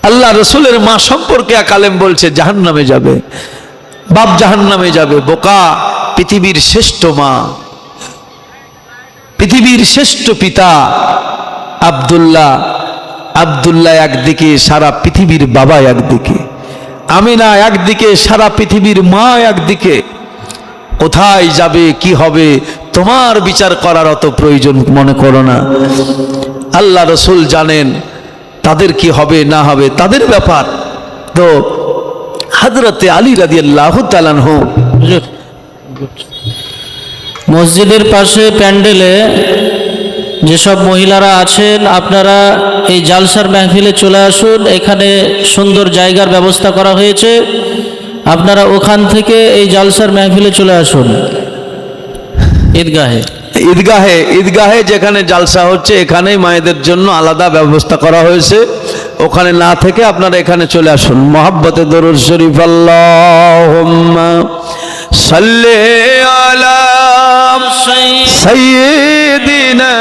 আল্লাহ রসুলের মা সম্পর্কে এক আলেম বলছে জাহান্নামে যাবে, বাপ জাহান্নামে যাবে। বোকা, পৃথিবীর শ্রেষ্ঠ মা, পৃথিবীর শ্রেষ্ঠ পিতা আব্দুল্লাহ, আব্দুল্লাহ একদিকে, সারা পৃথিবীর বাবা একদিকে, আমিনা একদিকে, সারা পৃথিবীর মা একদিকে। কোথায় যাবে, কি হবে, তোমার বিচার করার অত প্রয়োজন মনে করো না। আল্লাহ রসুল জানেন তাদের কি হবে না হবে, তাদের ব্যাপার। তো হযরতে আলী রাদিয়াল্লাহু তাআলা আনহু মসজিদের পাশে প্যান্ডেলে যেসব মহিলারা আছেন, আপনারা এই জালসার মাহফিলে চলে আসুন। এখানে সুন্দর জায়গার ব্যবস্থা করা হয়েছে, আপনারা ওখান থেকে এই জালসার মাহফিলে চলে আসুন। ঈদগাহে ঈদগাহে ঈদগাহে যেখানে জালসা হচ্ছে এখানেই মায়েদের জন্য আলাদা ব্যবস্থা করা হয়েছে। ওখানে না থেকে আপনারা এখানে চলে আসুন। মহব্বতে দরুদ শরীফ আল্লাহুম্মা সাল্লি আলা সাইয়্যিদিনা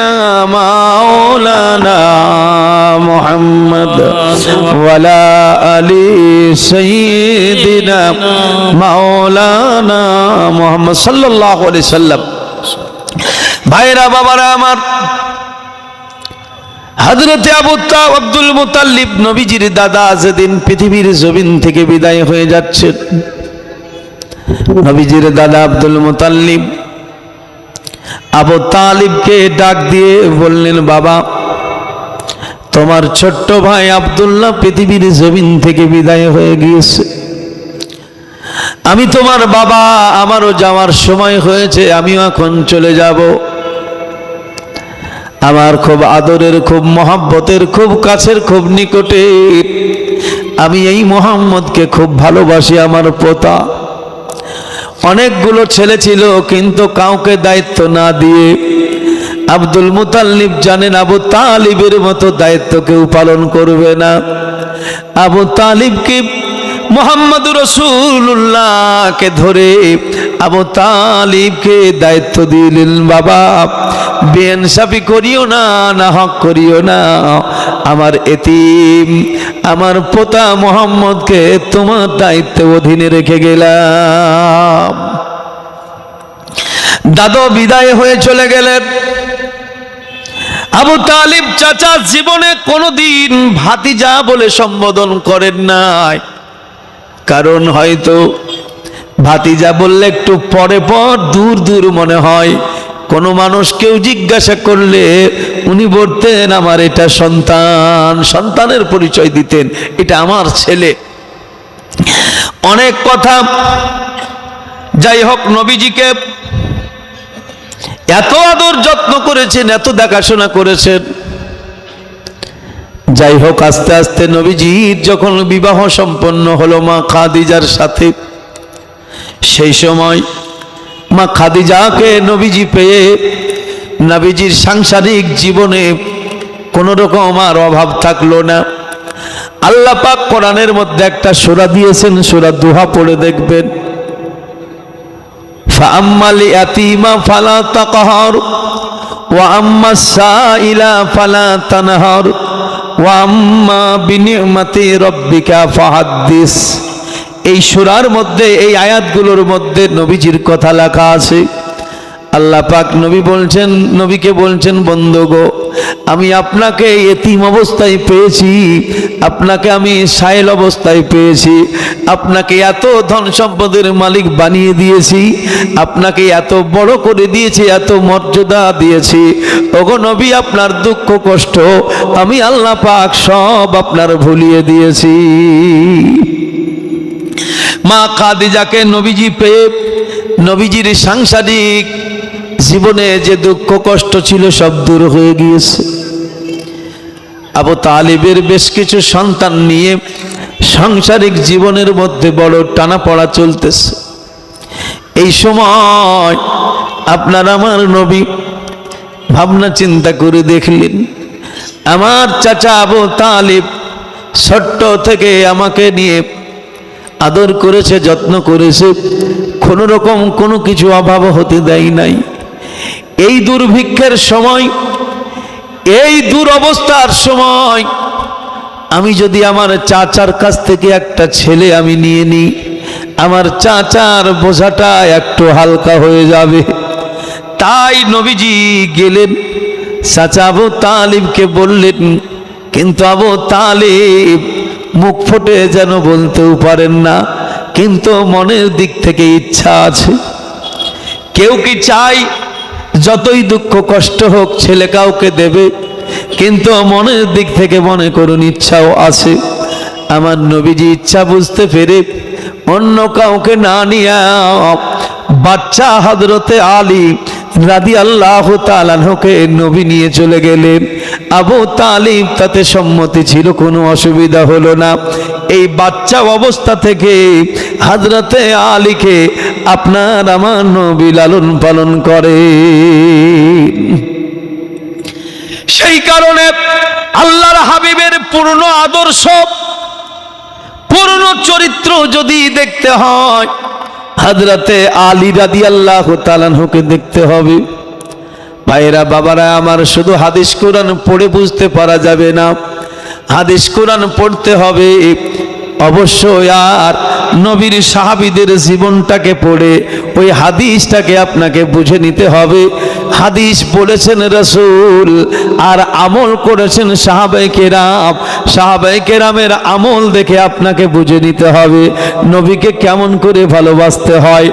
মাওলানা মুহাম্মদ ওয়ালা আলি সাইয়্যিদিনা মাওলানা মুহাম্মদ সাল্লাল্লাহু আলাইহি সাল্লাম। ভাইরা বাবারা আমার, হযরতে আব্দুল মুতাল্লিব নবীজির দাদা যেদিন পৃথিবীর জমিন থেকে বিদায় হয়ে যাচ্ছেন, নবীজির দাদা আব্দুল মুতাল্লিব আবু তালিবকে ডাক দিয়ে বললেন, বাবা, তোমার ছোট্ট ভাই আব্দুল্লাহ পৃথিবীর জমিন থেকে বিদায় হয়ে গিয়েছে। আমি তোমার বাবা, আমারও যাওয়ার সময় হয়েছে, আমিও এখন চলে যাব। আমার খুব আদরের, খুব মহব্বতের, খুব কাছের, খুব নিকটের, আমি এই মুহাম্মদকে খুব ভালোবাসি। আমার পোতা, অনেকগুলো ছেলে ছিল, কিন্তু কাউকে দায়িত্ব না দিয়ে আব্দুল মুতাল্লিব জানেন আবু তালিবের মতো দায়িত্ব কেউ পালন করবে না। আবু তালিবকে মুহাম্মদুর রাসূলুল্লাহকে ধরে আবু তালিবকে দায়িত্ব দিলেন, বাবা, বেইনসাফি করিও না, না হক করিও না। আমার এতিম, আমার পোতা মুহাম্মদকে তোমার দায়িত্বের অধীনে রেখে গেলাম। দাদু বিদায় হয়ে চলে গেলেন। আবু তালিব চাচা জীবনে কোনোদিন ভাতিজা বলে সম্বোধন করেন নাই, কারণ হয়তো ভাতিজা বললে একটু পরে পর দূর দূর মনে হয়। কোনো মানুষ কেউ জিজ্ঞাসা করলে উনি বলতেন আমার এটা সন্তান, সন্তানের পরিচয় দিতেন, এটা আমার ছেলে। অনেক কথা। যাই হোক, নবীজিকে এত আদর যত্ন করেছেন, এত দেখাশোনা করেছেন। যাই হোক, আস্তে আস্তে নবীজির যখন বিবাহ সম্পন্ন হলো মা খাদিজার সাথে, সেই সময় মা খাদিজাকে নবীজি পেয়ে নবীজির সাংসারিক জীবনে কোনো রকম আর অভাব থাকলো না। আল্লাহ পাক কোরআনের মধ্যে একটা সূরা দিয়েছেন, সূরা দুহা পড়ে দেখবেন। ফাআম্মাল ইয়াতীমা ফালা তাকহার ওয়া আম্মাস সাইলা ফালা তানহার ওয়া আম্মা বিনি'মাতি রাব্বিকা ফাহাদ্দিস। এই সূরার মধ্যে, এই আয়াতগুলোর মধ্যে নবীজির কথা লেখা আছে। আল্লাহ পাক নবীকে বলছেন, বন্ধু গো, আমি আপনাকে এতিম অবস্থায় পেয়েছি, আপনাকে আমি সাইল অবস্থায় পেয়েছি, আপনাকে এত ধন সম্পদের মালিক বানিয়ে দিয়েছি, আপনাকে এত বড় করে দিয়েছি, এত মর্যাদা দিয়েছি। ওগো নবী, আপনার দুঃখ কষ্ট আমি আল্লাহ পাক সব আপনার ভুলিয়ে দিয়েছি। মা খাদিজাকে নবীজি পেয়ে নবীজির সাংসারিক জীবনে যে দুঃখ কষ্ট ছিল সব দূর হয়ে গিয়েছে। আবু তালিবের বেশ কিছু সন্তান নিয়ে সাংসারিক জীবনের মধ্যে বড় টানাপড়া চলতেছে। এই সময় আপনার আমার নবী ভাবনা চিন্তা করে দেখলেন, আমার চাচা আবু তালিব ছোট্ট থেকে আমাকে নিয়ে আদর করেছে, যত্ন করেছে, কোনো রকম কোনো কিছু অভাব হতে দেয় নাই। এই দুর্ভিক্ষের সময়, এই দুরবস্থার সময় আমি যদি আমার চাচার কাছ থেকে একটা ছেলে আমি নিয়ে নিই, আমার চাচার বোঝাটা একটু হালকা হয়ে যাবে। তাই নবীজি গেলেন, চাচা আবু তালিবকে বললেন, কিন্তু আবু তালিব মুখ ফুটে যেন বলতেও পারেন না, কিন্তু মনের দিক থেকে ইচ্ছা আছে। কেউ কি চাই যতই দুঃখ কষ্ট হোক ছেলে কাউকে দেবে, কিন্তু মনের দিক থেকে মনে করুন ইচ্ছাও আছে। আমার নবীজি ইচ্ছা বুঝতে পেরে অন্য কাউকে না নিয়ে বাচ্চা হযরতে আলী রাদিয়াল্লাহু তাআলা আনহুকে নবী নিয়ে চলে গেলেন। আবু তালিব তাতে সম্মতি ছিল, কোনো অসুবিধা হলো না। এই বাচ্চা অবস্থা থেকে হযরতে আলীকে আপনার আমার নবী লালন পালন করে। সেই কারণে আল্লাহর হাবিবের পূর্ণ আদর্শ, পূর্ণ চরিত্র যদি দেখতে হয়, হযরতে আলী রাদিয়াল্লাহু তাআলা আনহুকে দেখতে হবে। ভাইরা বাবারা আমার, শুধু হাদিস কোরআন পড়ে বুঝতে পারা যাবে না, হাদিস কোরআন পড়তে হবে অবশ্যই। আর নবীর সাহাবীদের জীবনটাকে পড়ে ওই হাদিসটাকে আপনাকে বুঝে নিতে হবে। হাদিস বলেছেন রাসূল আর আমল করেছেন সাহাবায়ে কেরাম। সাহাবায়ে কেরামের আমল দেখে আপনাকে বুঝে নিতে হবে নবীকে কেমন করে ভালোবাসতে হয়,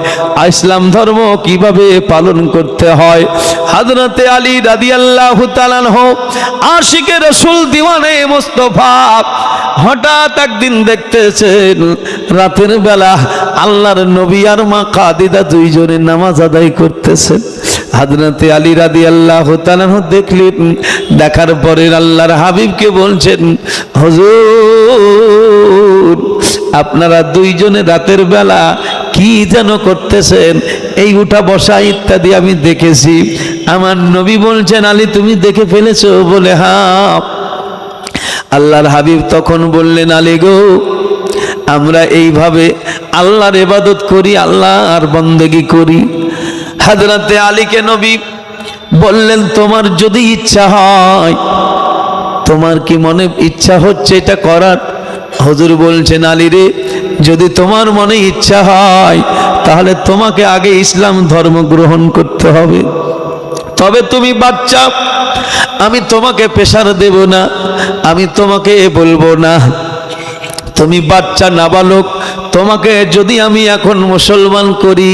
ইসলাম ধর্ম কিভাবে পালন করতে হয়। হযরতে আলী রাদিয়াল্লাহু তাআলা আনহু আশিকে রাসূল, দিওয়ানে মুস্তাফা, হঠাৎ একদিন দেখতেছেন রাতের বেলা আল্লাহর নবী আর মা খাদিজা দুইজনে নামাজ আদায় করতেছেন। হযরতে আলী রাদিয়াল্লাহু তাআলা দেখলেন, দেখার পরে আল্লাহর হাবিবকে বলছেন, হুজুর আপনারা দুইজনে রাতের বেলা কি যেন করতেছেন, এই উঠা বসা ইত্যাদি আমি দেখেছি। আমার নবী বলছেন, আলী তুমি দেখে ফেলেছো? বলে হ্যাঁ। আল্লাহর হাবিব তখন বললেন, আলী গো, আমরা এইভাবে আল্লাহর ইবাদত করি, আল্লাহর বন্দেগী করি। হযরতে আলীকে নবী বললেন, তোমার যদি ইচ্ছা হয়, তোমার কি মনে ইচ্ছা হচ্ছে এটা করার? হুজুর বলছেন, আলী রে, যদি তোমার মনে ইচ্ছা হয় তাহলে তোমাকে আগে ইসলাম ধর্ম গ্রহণ করতে হবে। তবে তুমি বাচ্চা, আমি তোমাকে প্রেশার দেব না, আমি তোমাকে বলবো না, তুমি বাচ্চা নাবালক, তোমাকে যদি আমি এখন মুসলমান করি,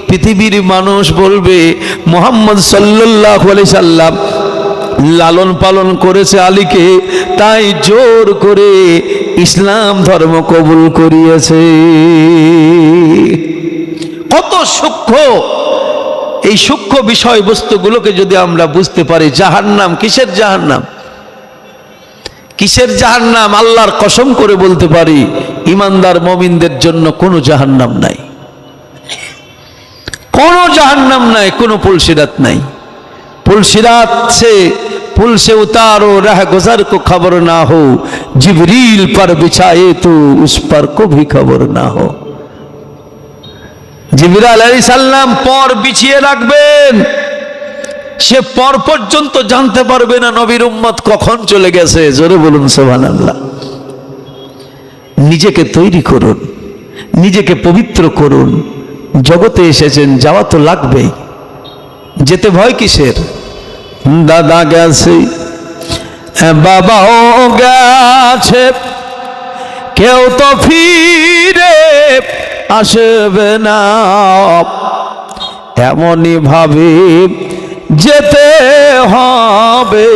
পৃথিবীর মানুষ বলবে মুহাম্মদ সাল্লাল্লাহু আলাইহি সাল্লাম লালন পালন করেছে আলীকে, তাই জোর করে ইসলাম ধর্ম কবুল করিয়েছে। কত সূক্ষ্ম! এই সূক্ষ্ম বিষয়বস্তুগুলোকে যদি আমরা বুঝতে পারি, জাহান্নাম, কিসের জাহান্নাম, কিসের জাহান্নাম, আল্লাহর কসম করে বলতে পারি ঈমানদার মুমিনদের জন্য কোনো জাহান্নাম নাই, কোনো জাহান্নাম নাই, কোনো পুলসিরাত নাই। पुलसिरात से पुल से उतारो, रह गुजर को खबर ना हो, जिब्रील पर बिछाए तो उस पर को भी खबर ना हो। जिब्रील अलैहिस सालाम पर बिछिए রাখবেন, সে পর পর্যন্ত জানতে পারবে না নবীর উম্মত কখন চলে গেছে। জোরে বলুন সুবহানাল্লাহ। নিজেকে তৈরি করুন, নিজেকে পবিত্র করুন। জগতে এসেছেন, যাওয়া তো লাগবেই, যেতে ভয় কিসের? দাদা গেছে, বাবাও গেছে, কেউ তো ফিরে আসবে না, এমনই ভাবে যেতে হবে,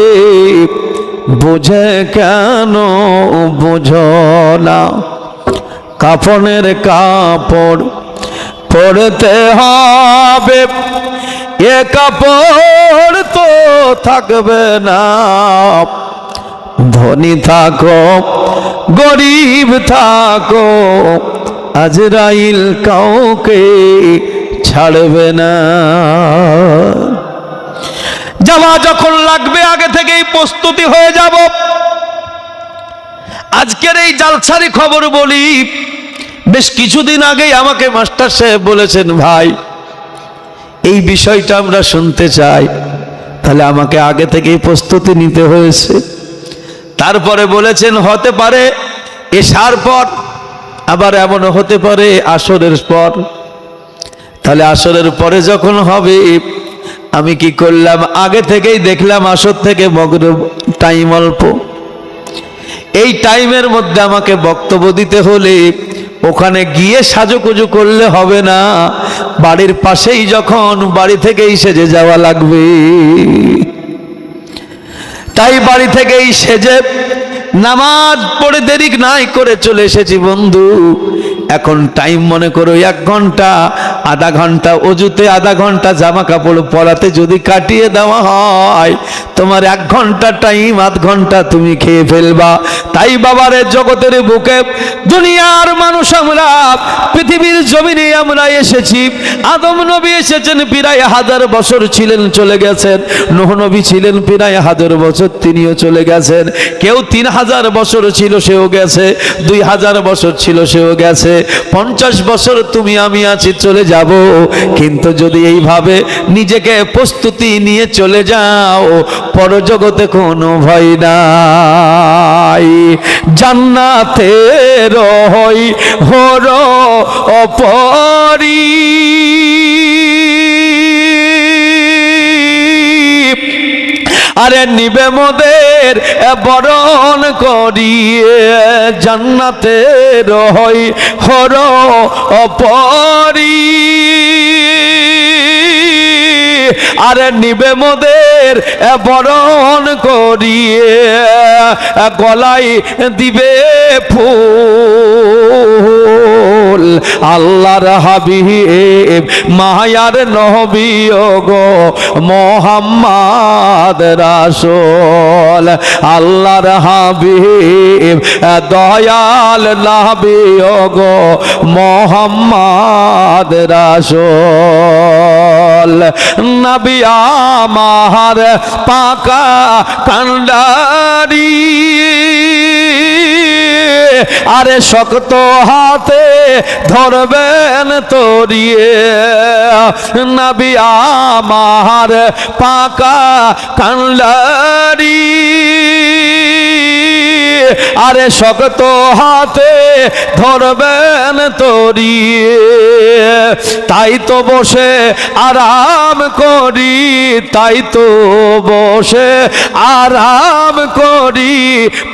বুঝে কেন বুঝো না? কাফনের কাপড় পরতে হবে, এ কাপড় তো থাকবে না। ধনী থাকো গরিব থাকো, আজরাইল কাউকে ছাড়বে না। যাওয়া যখন লাগবে আগে থেকেই প্রস্তুতি হয়ে যাব। আজকের এই জালসারি খবর বলি, বেশ কিছুদিন আগেই আমাকে মাস্টার সাহেব বলেছেন, ভাই এই বিষয়টা আমরা শুনতে চাই, তাহলে আমাকে আগে থেকেই প্রস্তুতি নিতে হয়েছে। তারপরে বলেছেন হতে পারে এশার পর, আবার এমন হতে পারে আসরের পর। তাহলে আসরের পরে যখন হবে, আমি কি করলাম, আগে থেকেই দেখলাম আসর থেকে মাগরিব টাইম অল্প, এই টাইমের মধ্যে আমাকে বক্তব্য দিতে হলে ওখানে গিয়ে সাজুকুজু করলে হবে না, বাড়ির পাশেই যখন বাড়ি থেকেই সেজে যাওয়া লাগবে। তাই বাড়ি থেকেই সেজে নামাজ পড়ে দেরি নাই করে চলে এসেছি বন্ধু। এখন টাইম মনে করো 1 ঘন্টা, আধা ঘন্টা অজুতে, আধা ঘন্টা জামা কাপড় পরাতে যদি কাটিয়ে দেওয়া হয়, তোমার 1 ঘন্টা টাইম, আধ ঘন্টা তুমি খেয়ে ফেলবা। তাই বাবারে, জগতের বুকে দুনিয়ার মানুষ আমরা, পৃথিবীর জমিনে আমরা এসেছি। আদম নবী এসেছেন, প্রায় 1000 বছর ছিলেন, চলে গেছেন। নূহ নবী ছিলেন প্রায় 1000 বছর, তিনিও চলে গেছেন। কেউ 3000 বছর ছিল, সেও গেছে। 2000 বছর ছিল, সেও গেছে। 50 বছর তুমি আমি আছি, চলে যাব। কিন্তু যদি এইভাবে নিজেকে প্রস্তুতি নিয়ে চলে যাও, পরজগতে কোনো ভয় নাই। জান্নাতে রই হর অপরি, আরে নিবে মোদের বরণ করিয়ে, জান্নাতে রই হর অপরি, আরে নিবে মোদের বরণ করিয়ে, গলায় দিবে ফুল। আল্লাহর হাবিব মায়ার নবী গো মোহাম্মদ রাসূল, আল্লাহর হাবিব দয়াল নবী গো মোহাম্মদ রাসূল। নবী আমার পাকা কান্ডারি, আরে শক্ত হাতে ধরবেন তরিয়ে। নবী আমার পাকা কান্ডারি, আরে শক্ত হাতে ধরবেন তরিয়ে। তাই তো বসে আরাম করি, তাই তো বসে আরাম করি,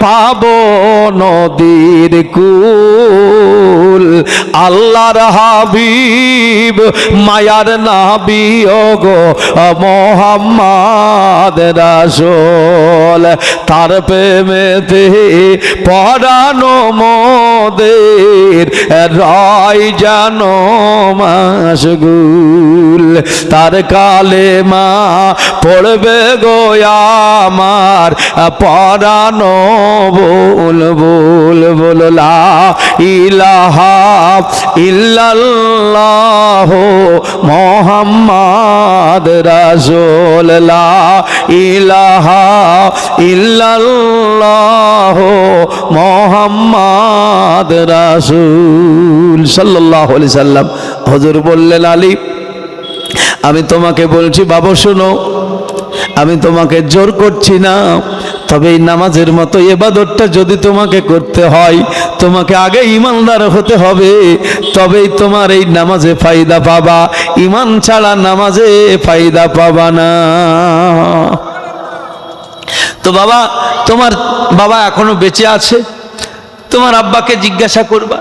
পাবো নদীর কুল। আল্লাহর হাবিব মায়ার নবী গো মোহাম্মদ রাসূল, তার প্রেমেতে পরানো মোদের রয় জানো মাশগুল। তার কালেমা পড়বে গো আমার পরানো বল বল বল, লা ইলাহা ইল্লাল্লাহ মুহাম্মদ রাসূল, লা ইলাহা ইল্লাল্লাহ মুহাম্মদ রাসূল সাল্লাল্লাহু আলাইহি সাল্লাম। হুজুর বললেন, আলী আমি তোমাকে বলছি বাবা শোনো, আমি তোমাকে জোর করছি না, তবে এই নামাজের মতো ইবাদতটা যদি তোমাকে করতে হয়, তোমাকে আগে ঈমানদার হতে হবে, তবেই তোমার এই নামাজে ফায়দা পাবা। ঈমান ছাড়া নামাজে ফায়দা পাবা না। তো বাবা, তোমার বাবা এখনো বেঁচে আছে, তোমার আব্বাকে জিজ্ঞাসা করবা,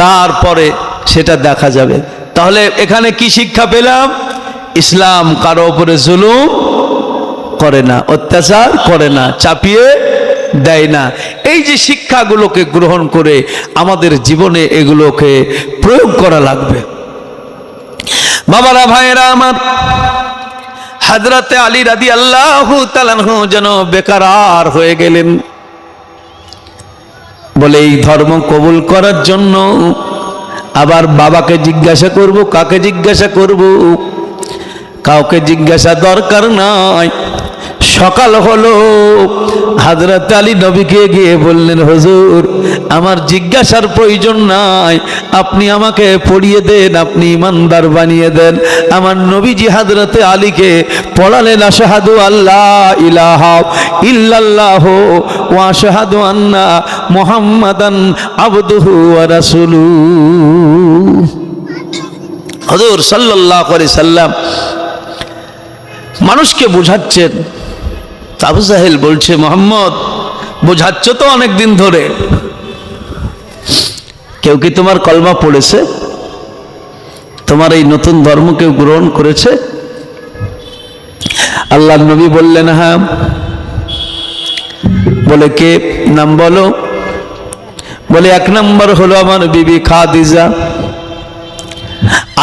তারপরে সেটা দেখা যাবে। তাহলে এখানে কি শিক্ষা পেলাম? ইসলাম কারো উপরে জুলুম করে না, অত্যাচার করে না, চাপিয়ে দেয় না। এই যে শিক্ষাগুলোকে গ্রহণ করে আমাদের জীবনে এগুলোকে প্রয়োগ করা লাগবে। বাবারা, ভাইয়েরা আমার, হযরতে আলী রাদিয়াল্লাহু তাআলা আনহু যেন বেকারার হয়ে গেলেন। বলে এই ধর্ম কবুল করার জন্য আবার বাবাকে জিজ্ঞাসা করব, কাকে জিজ্ঞাসা করব? কাউকে জিজ্ঞাসা দরকার নাই। সকাল হলো, হযরত আলী নবীকে গিয়ে বললেন, হুজুর আমার জিজ্ঞাসার প্রয়োজন নাই, আপনি আমাকে পড়িয়ে দেন, আপনি ইমানদার বানিয়ে দেন। আমার নবীজি হযরত আলীকে পড়ালেন, আশহাদু আল্লাহ ইলাহা ইল্লাল্লাহ ওয়া আশহাদু আন্না মুহাম্মাদান আবদুহু ওয়া রাসূলুহু। হুজুর সাল্লাল্লাহু আলাইহি সাল্লাম মানুষকে বোঝাচ্ছেন। আবু জাহেল বলছে, মোহাম্মদ বোঝাচ্ছ তো অনেক দিন ধরে, কেউ কি তোমার কলমা পড়েছে? তোমার এই নতুন ধর্ম কেউ গ্রহণ করেছে? আল্লাহর নবী বললেন, হ্যাঁ। বলে কে? নাম বলো। বলে এক নম্বর হলো আমার বিবি খাদিজা।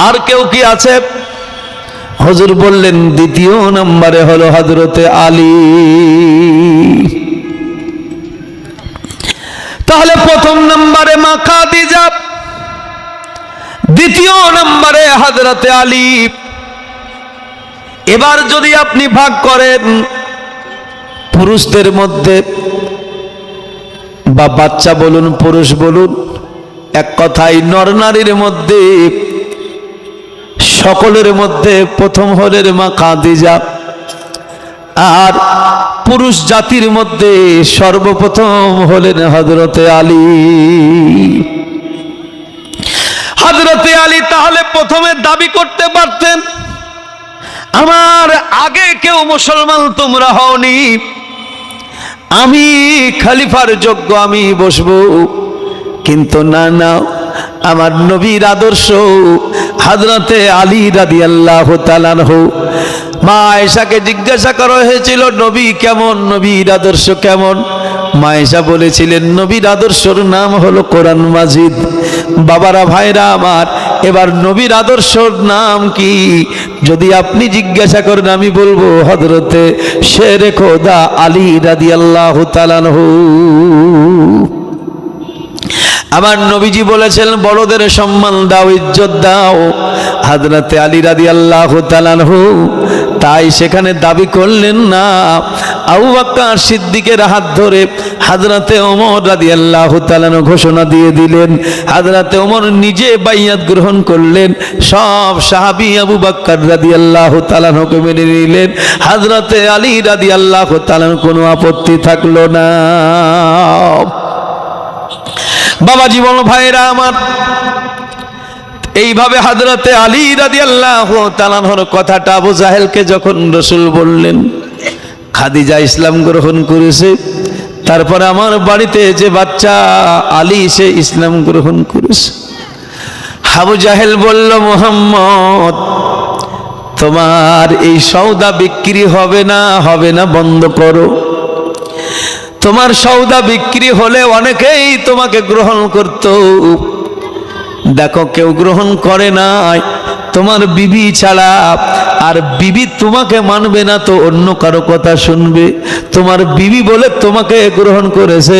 আর কেউ কি আছে? হুজুর বললেন দ্বিতীয় নম্বরে হলো হযরতে আলী। তাহলে প্রথম নম্বরে মা খাদিজা, দ্বিতীয় নম্বরে হযরতে আলী। এবার যদি আপনি ভাগ করেন পুরুষদের মধ্যে, বা বাচ্চা বলুন পুরুষ বলুন, এক কথায় নর নারীর মধ্যে সকলের মধ্যে প্রথম হলেন মা খাদিজা, আর পুরুষ জাতির মধ্যে সর্বপ্রথম হলেন হযরতে আলী। হযরতে আলী তাহলে প্রথমে দাবি করতে পারতেন, আমার আগে কেউ মুসলমান তোমরা হওনি, আমি খলিফার যোগ্য, আমি বসবো। কিন্তু না না, আমার নবীর আদর্শ হযরতে আলী রাদিয়াল্লাহু তাআলা আনহু। মা আয়েশাকে জিজ্ঞাসা করা হয়েছিল নবী কেমন, নবীর আদর্শ কেমন? মা আয়েশা বলেছিলেন নবীর আদর্শর নাম হলো কোরআন মাজিদ। বাবারা ভাইরা আমার, এবার নবীর আদর্শর নাম কি যদি আপনি জিজ্ঞাসা করেন, আমি বলবো হযরতে শেরে খোদা আলী রাদিয়াল্লাহু তাআলা আনহু। আমার নবীজি বলেছেন বড়দের সম্মান দাও, ইজ্জত দাও, হযরতে আলী রাদিয়াল্লাহু তাআলা আনহু। তাই সেখানে দাবি করলেন না। আবু বকর সিদ্দিকের হাত ধরে হযরতে ওমর রাদিয়াল্লাহু তাআলা আনহু ঘোষণা দিয়ে দিলেন। হযরতে ওমর নিজে বাইয়াত গ্রহণ করলেন, সব সাহাবী আবু বকর রাদিয়াল্লাহু তাআলা আনহুকে মেনে নিলেন। হযরতে আলী রাদিয়াল্লাহু তাআলা আনহুর কোনো আপত্তি থাকলো না। বাবা জীবন ভাইরা আমার, এইভাবে হযরতে আলী রাদিয়াল্লাহু তাআলা আনহুর কথাটা আবু জাহেলকে যখন রাসূল বললেন, খাদিজা ইসলাম গ্রহণ করেছে, তারপরে আমার বাড়িতে যে বাচ্চা আলী সে ইসলাম গ্রহণ করেছে। আবু জাহেল বলল, মুহাম্মদ তোমার এই সওদা বিক্রি হবে না, হবে না, বন্ধ করো। তোমার সওদা বিক্রি হলে অনেকেই তোমাকে গ্রহণ করত, দেখো কেউ গ্রহণ করে নাই তোমার বিবি ছাড়া। আর বিবি তোমাকে মানবে না তো অন্য কারো কথা শুনবে। তোমার বিবি বলে তোমাকে গ্রহণ করেছে,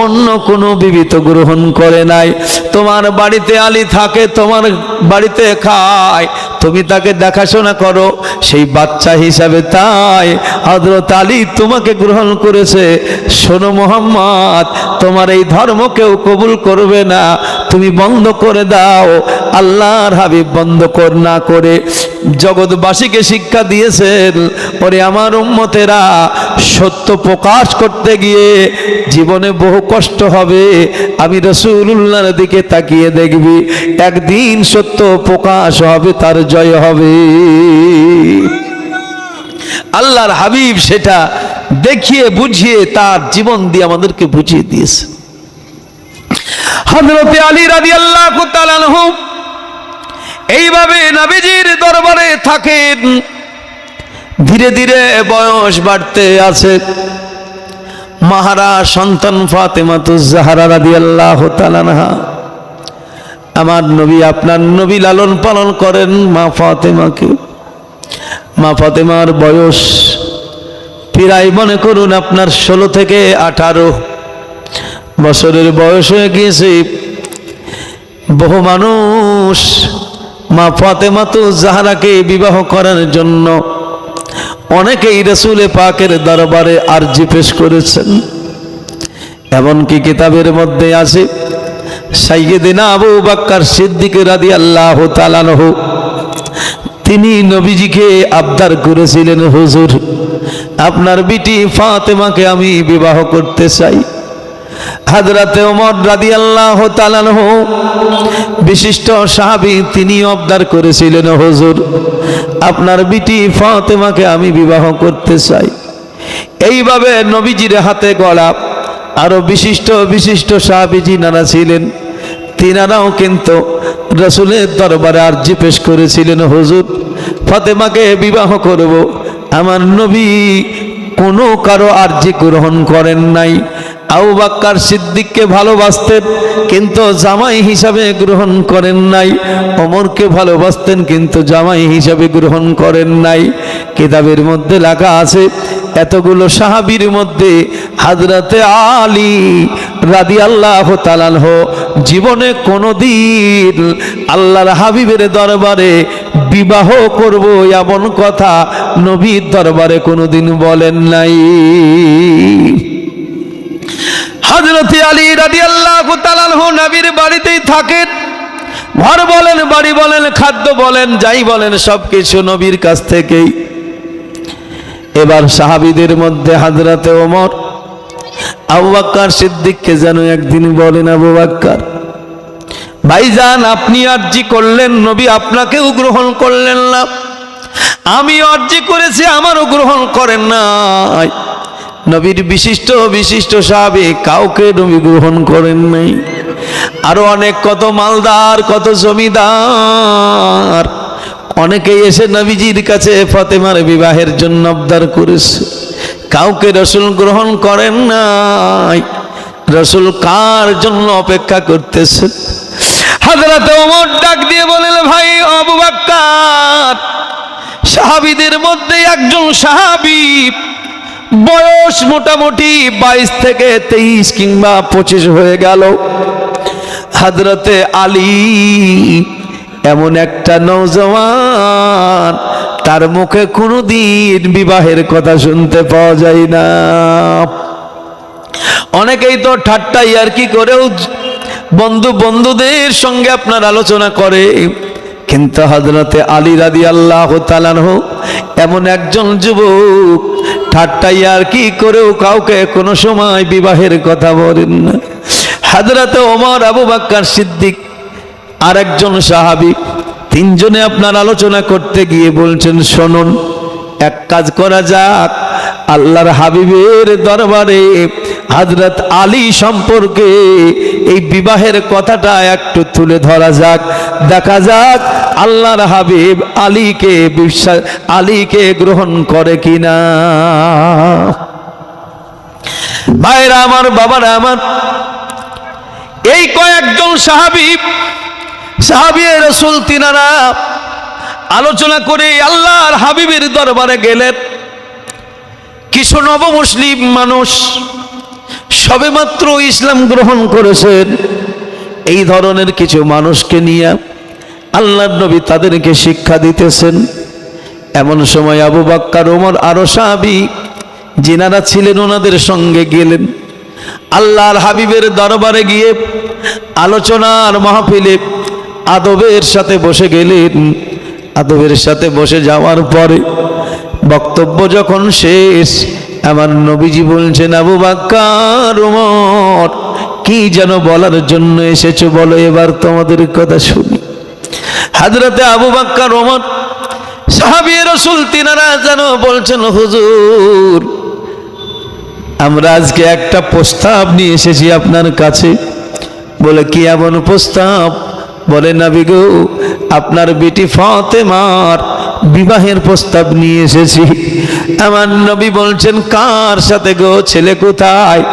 অন্য কোনো বিবি তো গ্রহণ করে নাই। তোমার বাড়িতে আলী থাকে, তোমার বাড়িতে খায়, তুমি তাকে দেখাশোনা করো সেই বাচ্চা হিসাবে, তাই হযরত আলী তোমাকে গ্রহণ করেছে। শোনো মুহাম্মদ, তোমার এই ধর্ম কেউ কবুল করবে না, তুমি বন্ধ করে দাও। আল্লাহর হাবিব বন্ধ না করে জগৎবাসীকে শিক্ষা দিয়েছেন, ওরে আমার উম্মতেরা, সত্য প্রকাশ করতে গিয়ে জীবনে বহু কষ্ট হবে। আমি রাসূলুল্লাহর দিকে তাকিয়ে দেখবি, একদিন সত্য প্রকাশ হবে, তার জয় হবে। আল্লাহর হাবিব সেটা দেখিয়ে বুঝিয়ে তার জীবন দিয়ে আমাদেরকে বুঝিয়ে দিয়েছে। হযরতে আলী রাদিয়াল্লাহু তাআলা আনহু এইভাবে নবীজির দরবারে থাকেন। ধীরে ধীরে বয়স বাড়তে আছে। মাহারা সন্তান ফাতেমাতুজ জাহরা রাদিয়াল্লাহু তাআলা আনহা, আমার নবী আপনার নবী লালন পালন করেন মা ফাতেমাকে। মা ফাতেমার বয়স প্রায় মনে করুন আপনার 16 থেকে 18 বছরের বয়স হয়ে গিয়েছে। বহু মানুষ মা ফাতেমাতুজ জাহরাকে বিবাহ করার জন্য অনেকেই রাসূল পাকের দরবারে আরজি পেশ করেছেন। এমনকি কিতাবের মধ্যে আছে সাইয়্যিদিনা আবু বকর সিদ্দিক রাদিয়াল্লাহু তাআলা আনহু তিনি নবীজিকে আবদার করেছিলেন, হুজুর আপনার বিটি ফাতেমাকে আমি বিবাহ করতে চাই। হযরতে ওমর রাদিয়াল্লাহু তাআলা আনহু বিশিষ্ট সাহাবী, তিনি আবদার করেছিলেন, হুজুর আপনার বিটি ফাতেমাকে আমি বিবাহ করতে চাই। এইভাবে নবীজির হাতে গড়া আরো বিশিষ্ট বিশিষ্ট সাহাবী যিনারা ছিলেন, তিনারাও কিন্তু রাসূলের দরবারে আরজি পেশ করেছিলেন, হুজুর ফাতেমাকে বিবাহ করব। আমার নবী কোনো কারো আরজি গ্রহণ করেন নাই। আবু বকর সিদ্দিককে ভালোবাসতেন কিন্তু জামাই হিসাবে গ্রহণ করেন নাই। ওমরকে ভালোবাসতেন কিন্তু জামাই হিসাবে গ্রহণ করেন নাই। কিতাবের মধ্যে লেখা আছে এতগুলো সাহাবীর মধ্যে হযরতে আলী রাদিয়াল্লাহু তাআলা আনহু জীবনে কোনোদিন আল্লাহর হাবিবের দরবারে বিবাহ করব এমন কথা নবীর দরবারে কোনোদিন বলেন নাই। হযরতে আলী রাদিয়াল্লাহু তাআলা আনহু নবীর বাড়িতেই থাকেন। ঘর বলেন, বাড়ি বলেন, খাদ্য বলেন, যাই বলেন সবকিছু নবীর কাছ থেকেই। এবার সাহাবীদের মধ্যে হযরতে ওমর আবু বকর সিদ্দিককে যেন একদিন বলেন, আবু বকর ভাইজান আপনি আরজি করলেন, নবী আপনাকেও গ্রহণ করলেন না। আমি আরজি করেছি, আমারও গ্রহণ করেন নাই। নবীর বিশিষ্ট বিশিষ্ট সাহাবী কাউকে নবী গ্রহণ করেন নাই। আরো অনেক কত মালদার, কত জমিদার অনেকেই এসে নবীজির কাছে ফাতেমার বিবাহের জন্য আবদার করেছে, কাউকে রাসূল গ্রহণ করেন নাই। রাসূল কার জন্য অপেক্ষা করতেছেন? হযরত ওমর ডাক দিয়ে বলেন, ভাই আবু বকর, সাহাবীদের মধ্যে একজন সাহাবী বয়স মোটামুটি 22 থেকে 23 কিংবা 25 হয়ে গেল। হযরতে আলী এমন একটা নওজওয়ান, তার মুখে কোনোদিন বিবাহের কথা শুনতে পাওয়া যায় না। অনেকেই তো ঠাট্টা ইয়ার্কি করেও বন্ধুদের সঙ্গে আপনার আলোচনা করে, কিন্তু হযরতে আলী রাদিয়াল্লাহু তাআলা আনহু এমন একজন যুবক, ঠাট্টা ইয়ার্কি করেও কাউকে কোনো সময় বিবাহের কথা বলেন না। হযরতে ওমর, আবু বকর সিদ্দিক আর একজন সাহাবী, তিনজনে আপনার আলোচনা করতে গিয়ে বলছেন, শুনুন এক কাজ করা যাক, আল্লাহর হাবিবের দরবারে হযরত আলী সম্পর্কে এই বিবাহের কথাটা একটু তুলে ধরা যাক, দেখা যাক আল্লাহর হাবিব আলীকে গ্রহণ করে কিনা। ভাইরা আমার, বাবারা আমার, এই কয়েকজন সাহাবী রাসূল তিনারা আলোচনা করে আল্লাহর হাবিবের দরবারে গেলেন। কিছু নবমুসলিম মানুষ সবেমাত্র ইসলাম গ্রহণ করেছেন, এই ধরনের কিছু মানুষকে নিয়ে আল্লাহর নবী তাদেরকে শিক্ষা দিতেছেন। এমন সময় আবু বকর, ওমর আরো সাহাবী যিনারা ছিলেন ওনাদের সঙ্গে গেলেন। আল্লাহর হাবিবের দরবারে গিয়ে আলোচনার মাহফিলে আদবের সাথে বসে গেলেন। আদবের সাথে বসে যাওয়ার পরে বক্তব্য যখন শেষ, আমার নবীজি বলছেন, আবু বকর, ওমর কি যেন বলার জন্য এসেছো বলো, এবার তোমাদের কথা শুনি। হযরতে আবু বকর, ওমর সাহাবী রাসূল তিনারা যেন বলছেন, হুজুর আমরা আজকে একটা প্রস্তাব নিয়ে এসেছি আপনার কাছে। বলে কি এমন প্রস্তাব? বলে নবী গো, আপনার বেটি ফাতেমার বিবাহের প্রস্তাব নিয়ে এসেছি। আমার নবী বলছেন, কার সাথে গো, ছেলে কোথায়?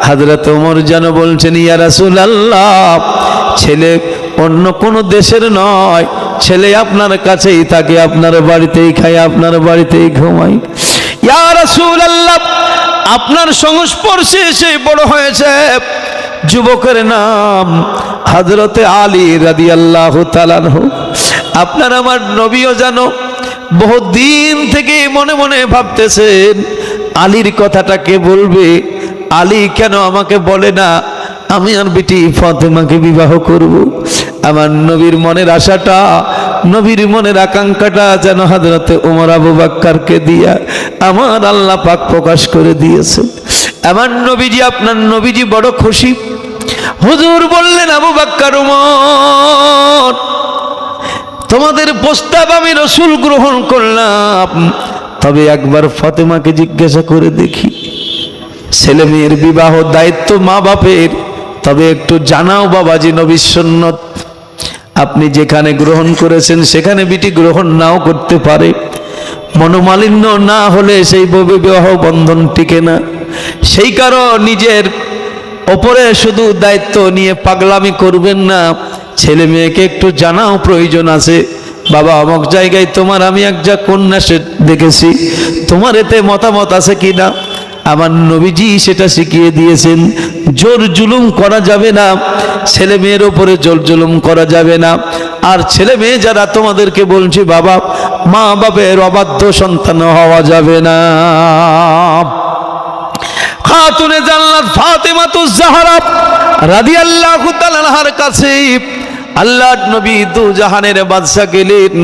হযরত ওমর যেন বলছেন, ইয়া রাসূলুল্লাহ, ছেলে অন্য কোনো দেশের নয়, ছেলে আপনার কাছেই থাকে, আপনার বাড়িতেই খায়, আপনার বাড়িতেই ঘুমায়। ইয়া রাসূলুল্লাহ, আপনার সংস্পর্শে এসে বড় হয়েছে, যুবকের নাম হযরতে আলী রাদিয়াল্লাহু তাআলা আনহু। আপনার আমার নবীও জানো বহুদিন থেকে মনে মনে ভাবতেছেন আলীর কথাটা কে বলবে, আলী কেন আমাকে বলে না আমি আর বেটি ফাতেমাকে বিবাহ করব। আমার নবীর মনের আশাটা, নবীর মনের আকাঙ্ক্ষাটা যেন হযরতে ওমর আবু বকরকে দিয়া আমার আল্লাহ পাক প্রকাশ করে দিয়েছেন। আমার নবীজি, আপনার নবীজি বড় খুশি। হুজুর বললেন, আবু বকর, ওমর, তোমাদের প্রস্তাব আমি রাসূল গ্রহণ করলাম, তবে একবার ফাতেমাকে জিজ্ঞাসা করে দেখি। ছেলে মেয়ের বিবাহ দায়িত্ব মা বাপের, তবে একটু জানাও বাবাজি নবীর সুন্নত। আপনি যেখানে গ্রহণ করেছেন সেখানে বিটি গ্রহণ নাও করতে পারে, মনোমালিন্য না হলে সেই বিবাহ বন্ধন টিকে না। সেই কারণ নিজের ওপরে শুধু দায়িত্ব নিয়ে পাগলামি করবেন না, ছেলে মেয়েকে একটু জানাও প্রয়োজন আছে। বাবা, অমুক জায়গায় তোমার আমি একটা কন্যা দেখেছি, তোমার এতে মতামত আছে কিনা? আমার নবীজি সেটা শিখিয়ে দিয়েছেন। জোর জুলুম করা যাবে না, ছেলে মেয়ের ওপরে জোর জুলুম করা যাবে না। আর ছেলে মেয়ে যারা তোমাদেরকে বলছি বাবা, মা বাপের অবাধ্য সন্তান হওয়া যাবে না। খাতুনে জান্নাত ফাতেমাতুজ জাহরা রাদিয়াল্লাহু তাআলা আনহার কাছে আল্লাহর নবী দু জাহানের বাদশা গেলেন।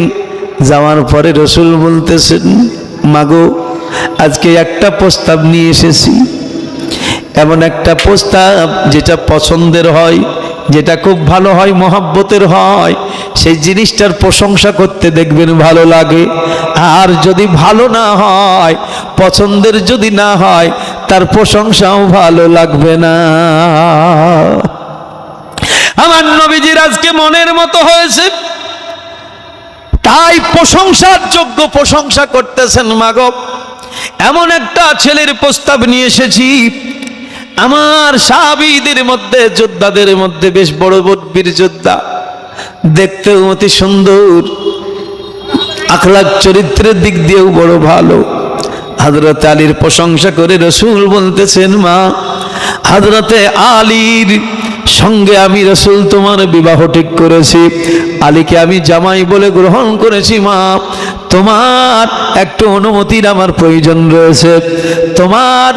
যাওয়ার পরে রাসূল বলতেছেন, মাগো, আজকে একটা প্রস্তাব নিয়ে এসেছি, এমন একটা প্রস্তাব যেটা পছন্দের হয়, যেটা খুব ভালো হয়, মহব্বতের হয়, সেই জিনিসটার প্রশংসা করতে দেখবেন ভালো লাগে। আর যদি ভালো না হয়, পছন্দের যদি না হয়, তার প্রশংসাও ভালো লাগবে না। আমার নবীজির আজকে মনের মতো হয়েছে, তাই প্রশংসার যোগ্য প্রশংসা করতেছেন। মাগো, এমন একটা ছেলের প্রস্তাব নিয়ে এসেছি, আমার সাহাবীদের মধ্যে, যোদ্ধাদের মধ্যে বেশ বড় বীর যোদ্ধা, দেখতেও অতি সুন্দর, আখলাক চরিত্রের দিক দিয়েও বড় ভালো। হযরত আলীর প্রশংসা করে রাসূল বলতেছেন, মা, হযরতে আলীর সঙ্গে আমি রাসূল তোমার বিবাহ ঠিক করেছি, আলীকে আমি জামাই বলে গ্রহণ করেছি। মা, তোমার একটু অনুমতির আমার প্রয়োজন রয়েছে, তোমার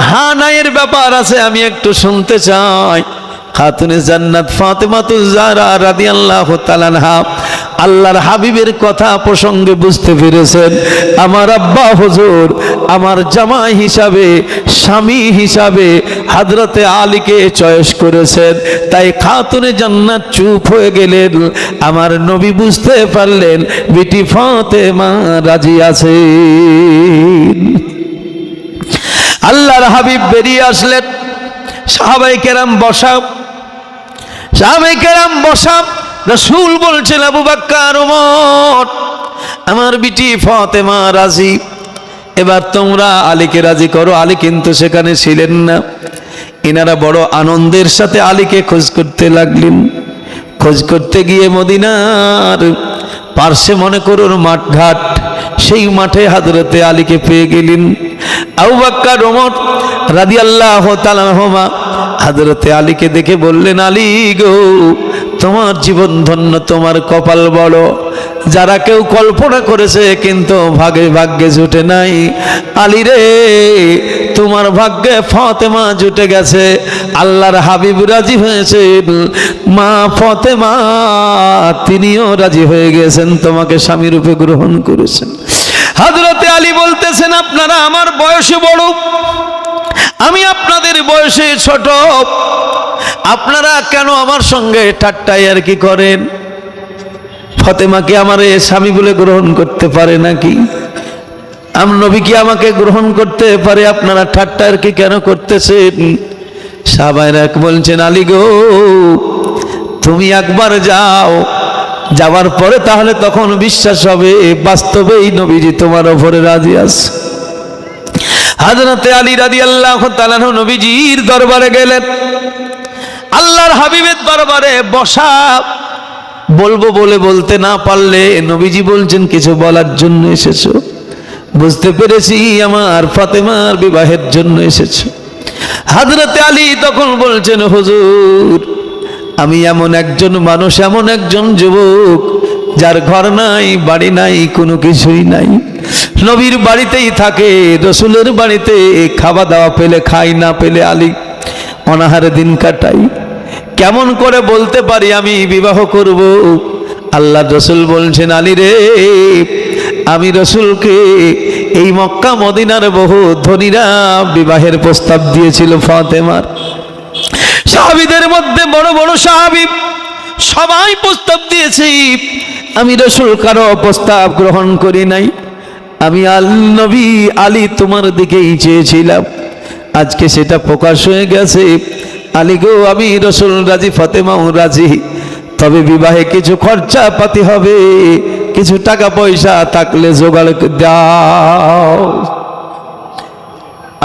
হানায়ের ব্যাপার আছে, আমি একটু শুনতে চাই। খাতুনে জান্নাত ফাতেমাতুজ জাহরা রাদিয়াল্লাহু তাআলা আনহা আল্লাহর হাবিবের কথা প্রসঙ্গে বুঝতে পেরেছেন, আমার আব্বা হুজুর আমার জামাই হিসাবে, স্বামী হিসাবে হযরতে আলীকে চয়েস করেছেন। তাই খাতুনে জান্নাত চুপ হয়ে গেলেন। আমার নবী বুঝতে পারলেন বিটি ফাতেমা রাজি আছে। আল্লাহর হাবিব বেরিয়ে আসলেন। সাহাবায়ে কেরাম বসা, সাহাবায়ে কেরাম বসা। রাসূল বলছেন, আবু বকর, ওমর, আমার বিটি ফাতেমা রাজি, এবার তোমরা আলীকে রাজি করো। আলী কিন্তু সেখানে ছিলেন না। এনারা বড় আনন্দের সাথে আলীকে খোঁজ করতে লাগলেন। খোঁজ করতে গিয়ে মদিনার পার্শ্বে মনে করুন মাঠঘাট, সেই মাঠে হযরতে আলীকে পেয়ে গেলেন। আবু বকর, ওমর রাদিয়াল্লাহু তাআলা আনহুমা হযরতে আলীকে দেখে বললেন, আলী গো, তোমার জীবন ধন্য, তোমার কপাল বড়। যারা কেউ কল্পনা করেছে কিন্তু ভাগ্যে জুটে নাই, আলী রে, তোমার ভাগ্যে ফাতেমা জুটে গেছে। আল্লাহর হাবিব রাজি হয়েছে, মা ফাতেমা তিনিও রাজি হয়ে গেছেন, তোমাকে স্বামী রূপে গ্রহণ করেছেন। হযরতে আলী বলতেছেন, আপনারা আমার বয়সে বড়, আমি আপনাদের বয়সে ছোট, আপনারা কেন আমার সঙ্গে ঠাট্টাই আর কি করেন? ফাতেমাকে আমার স্বামী বলে গ্রহণ করতে পারে নাকি? আমার নবী কি আমাকে গ্রহণ করতে পারে? আপনারা ঠাট্টা আর কি কেন করতেছেন? সাহাবায়েরা বলছেন, আলী গো, তুমি একবার যাও, যাওয়ার পরে তাহলে তখন বিশ্বাস হবে বাস্তবেই নবীজি তোমার উপরে রাজি আছে। হযরতে আলী রাদিয়াল্লাহু তাআলা নবীজির দরবারে গেলেন। আল্লাহর হাবিবের দরবারে বসা। বলবো বলে বলতে না পারলে নবীজি বলছেন, কিছু বলার জন্য এসেছো? বুঝতে পেরেছি আমার ফাতেমার বিবাহের জন্য এসেছো। হযরতে আলী তখন বলছেন, হুজুর, আমি এমন একজন মানুষ, এমন একজন যুবক যার ঘর নাই, বাড়ি নাই, কোনো কিছুই নাই, নবীর বাড়িতেই থাকে, রসুলের বাড়িতে খাওয়া দাওয়া পেলে খাই, না পেলে আলী অনাহারে দিন কাটাই। কেমন করে বলতে পারি আমি বিবাহ করব? আল্লাহ রসুল বলছেন, আলী রে, আমি রসুলকে এই মক্কা মদিনার বহু ধনীরা বিবাহের প্রস্তাব দিয়েছিল ফাতেমার। সাহাবীদের মধ্যে বড় বড় সাহাবী সবাই প্রস্তাব দিয়েছি, আমি রসুল কারো প্রস্তাব গ্রহণ করি নাই। আমি নবী আলী তোমার দিকেই চেয়েছিলাম, আজকে সেটা প্রকাশ হয়ে গেছে। আলী গো, আমি রসুল রাজি, ফাতেমাও রাজি, তবে বিবাহে কিছু খরচা পাতি হবে, কিছু টাকা পয়সা থাকলে জোগাড় দাও।